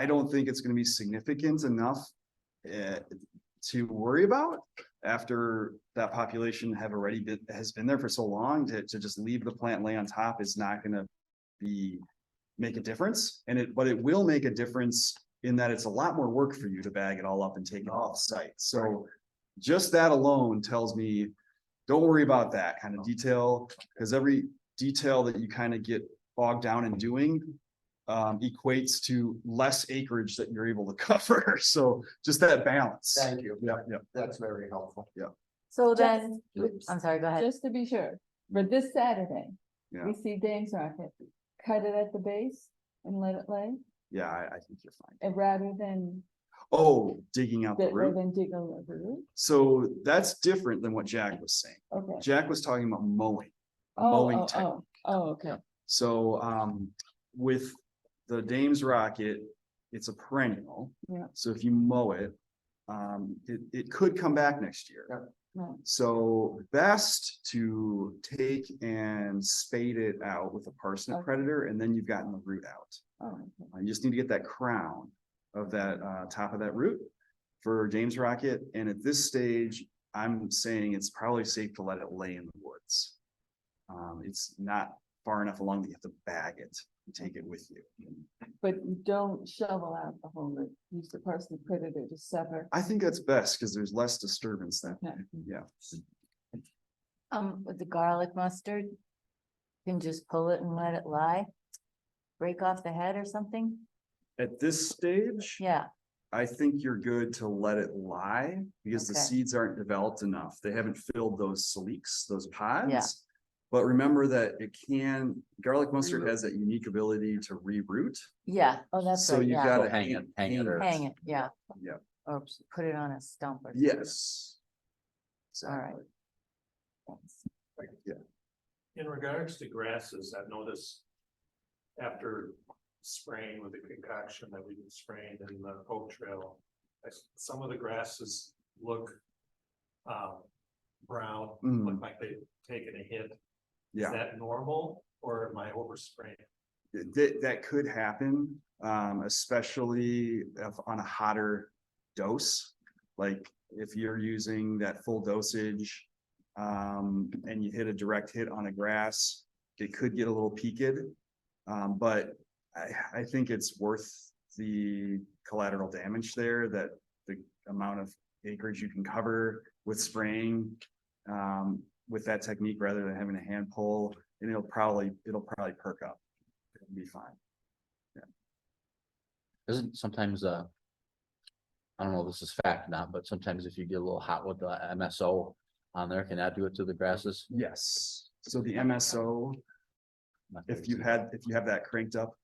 don't think it's going to be significant enough to worry about after that population has been there for so long to just leave the plant lay on top is not going to make a difference. But it will make a difference in that it's a lot more work for you to bag it all up and take it off site. So just that alone tells me, don't worry about that kind of detail, because every detail that you kind of get bogged down in doing equates to less acreage that you're able to cover. So just that balance.
Thank you.
Yeah, yeah.
That's very helpful.
Yeah.
So then, I'm sorry, go ahead.
Just to be sure, for this Saturday,
Yeah.
we see Dane's Rocket, cut it at the base and let it lay,
Yeah, I think you're fine.
and rather than,
Digging out the
rather
root.
than dig a root?
So that's different than what Jack was saying.
Okay.
Jack was talking about mowing.
Oh,
Mowing
oh,
technique.
okay.
So with the Dame's Rocket, it's a perennial.
Yeah.
So if you mow it, it could come back next year.
Right.
So best to take and spade it out with a parsnip
Okay.
predator, and then you've gotten the root out.
Oh, okay.
You just need to get that crown of that top of that root for Dame's Rocket. And at this stage, I'm saying it's probably safe to let it lay in the woods. It's not far enough along that you have to bag it and take it with you.
But don't shovel out the whole root. Use the parsnip predator to sever.
I think that's best because there's less disturbance then.
Okay.
Yeah.
With the garlic mustard, you can just pull it and let it lie. Break off the head or something?
At this stage,
Yeah,
I think you're good to let it lie because the
Okay.
seeds aren't developed enough. They haven't filled those saliques, those pods.
Yeah.
But remember that garlic mustard has that unique ability to reroot.
yeah. Oh, that's
So
right,
you
yeah.
gotta
Hang it, hang it, or-
Hang it, yeah.
Yeah.
Or put it on a stump or.
Yes.
All right.
Exactly. Yeah.
In regards to grasses, I've noticed after spraying with the concoction that we've been spraying in the oak trail, some of the grasses look brown, look like they've taken a hit.
Yeah.
Is that normal or am I overspraying?
That could happen, especially if on a hotter dose. Like if you're using that full dosage, and you hit a direct hit on a grass, it could get a little peaked. But I think it's worth the collateral damage there, that the amount of acreage you can cover with spraying, with that technique rather than having a hand pull, and it'll probably perk up. It'll be fine.
Isn't sometimes, I don't know if this is fact or not, but sometimes if you get a little hot with the MSO on there, can that do it to the grasses?
Yes, so the MSO, if you have that cranked up,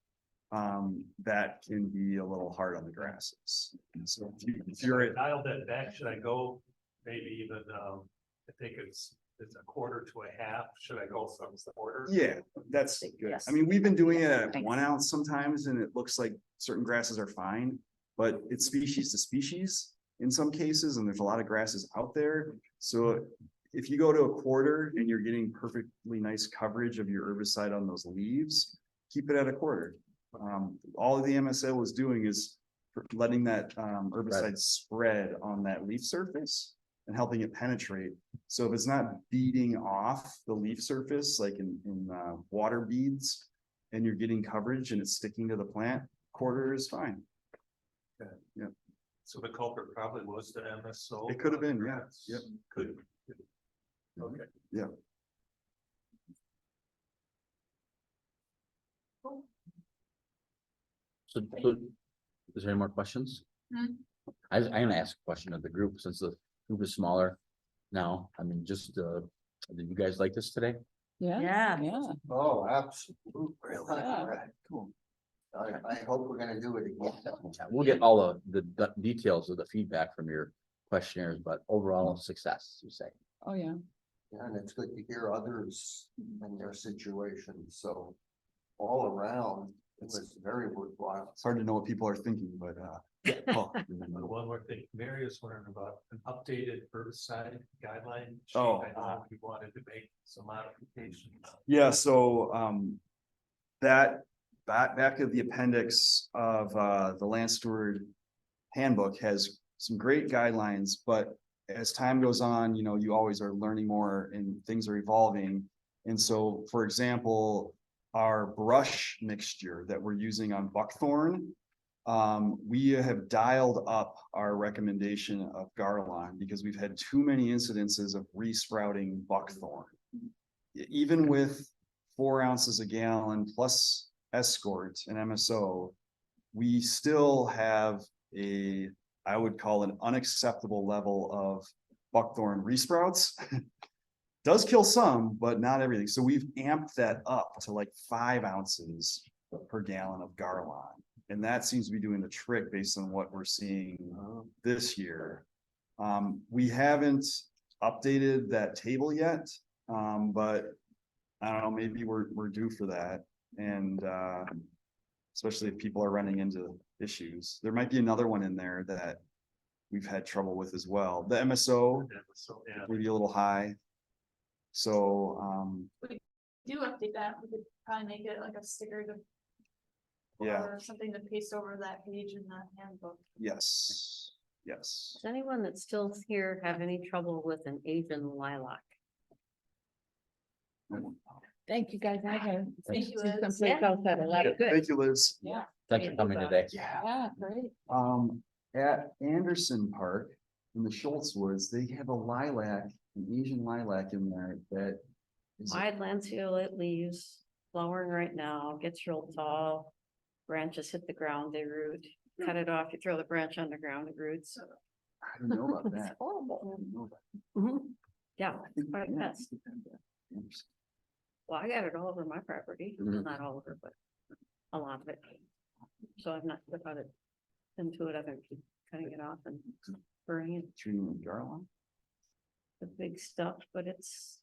that can be a little hard on the grasses. So if you're at,
Dial that back, should I go maybe even, I think it's a quarter to a half, should I go from the quarter?
yeah, that's good.
Yes.
I mean, we've been doing it at
Thanks.
1 ounce sometimes, and it looks like certain grasses are fine, but it's species to species in some cases, and there's a lot of grasses out there. So if you go to a quarter and you're getting perfectly nice coverage of your herbicide on those leaves, keep it at a quarter. All the MSO was doing is letting that herbicide spread on that leaf surface and helping it penetrate. So if it's not beating off the leaf surface, like in water beads, and you're getting coverage and it's sticking to the plant, quarter is fine. Yeah.
So the culprit probably was the MSO.
It could have been, yeah. Yep.
Could. Okay.
Yeah.
So, is there any more questions?
Hmm.
I'm gonna ask a question of the group, since the group is smaller now. I mean, just, did you guys like this today?
Yeah.
Yeah.
Oh, absolutely.
Yeah.
Cool. I hope we're gonna do it again.
We'll get all the details of the feedback from your questionnaires, but overall success, you say.
Oh, yeah.
Yeah, and it's good to hear others and their situations, so all around, it was very worthwhile.
It's hard to know what people are thinking, but oh,
One more thing, Mary is wondering about an updated herbicide guideline. sheet.
Oh.
I know we wanted to make some modifications.
yeah, so that back of the appendix of the Land Steward handbook has some great guidelines, but as time goes on, you know, you always are learning more and things are evolving. And so, for example, our brush mixture that we're using on buckthorn, we have dialed up our recommendation of Garland because we've had too many incidences of resprouting buckthorn. Even with 4 ounces a gallon plus escort and MSO, we still have I would call an unacceptable level of buckthorn resprouts. Does kill some, but not everything. So we've amped that up to like 5 ounces per gallon of Garland. And that seems to be doing the trick based on what we're seeing this year. We haven't updated that table yet, but I don't know, maybe we're due for that. And especially if people are running into issues. There might be another one in there that we've had trouble with as well. The MSO
So, yeah.
would be a little high. So,
Do update that, we could probably make it like a sticker to.
Yeah.
Or something to paste over that page in the handbook.
yes, yes.
Does anyone that's still here have any trouble with an Asian lilac?
Thank you, guys. I have.
Thank you,
see
Liz.
someplace else had a lot of good.
Thank you, Liz.
Yeah.
Thanks for coming today.
Yeah.
Yeah, great.
At Anderson Park in the Schultz Woods, they have a lilac, an Asian lilac in there that is.
Wide lanceolate leaves, flowering right now, gets real tall. Branches hit the ground, they root. Cut it off, you throw the branch on the ground, it roots.
I don't know about
It's
that.
horrible.
I didn't know
Mhm. Yeah,
that.
it's quite a
Yeah,
mess.
Anderson.
Well, I got it all over my property,
Mhm.
not all over, but a lot of it. So I've not put it into it, I've been cutting it off and burning it,
Treating it garland.
the big stuff, but it's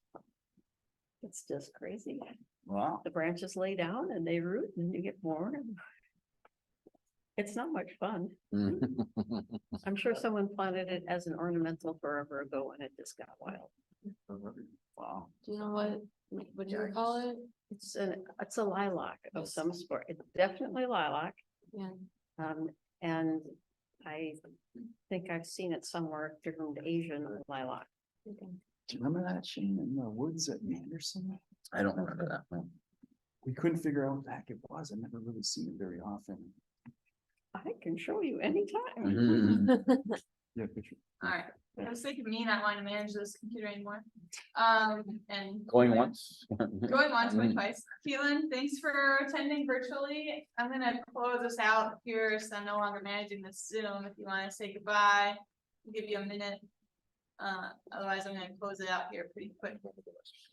just crazy.
Wow.
The branches lay down and they root and you get more. And it's not much fun. I'm sure someone planted it as an ornamental forever ago and it just got wild.
Wow.
Do you know what you call it?
It's a lilac of some sort. It's definitely lilac.
Yeah.
And I think I've seen it somewhere different Asian lilac.
Okay.
Do you remember that, Shane, in the woods at Anderson?
I don't remember that one.
We couldn't figure out what the heck it was. I never really seen it very often.
I can show you anytime.
Mhm.
Yeah, picture.
Alright, for the sake of me not wanting to manage this computer anymore. And.
Going once.
Going once, going twice. Keelan, thanks for attending virtually. I'm gonna close us out here, so I'm no longer managing this Zoom. If you wanna say goodbye, I'll give you a minute. Otherwise I'm gonna close it out here pretty quick.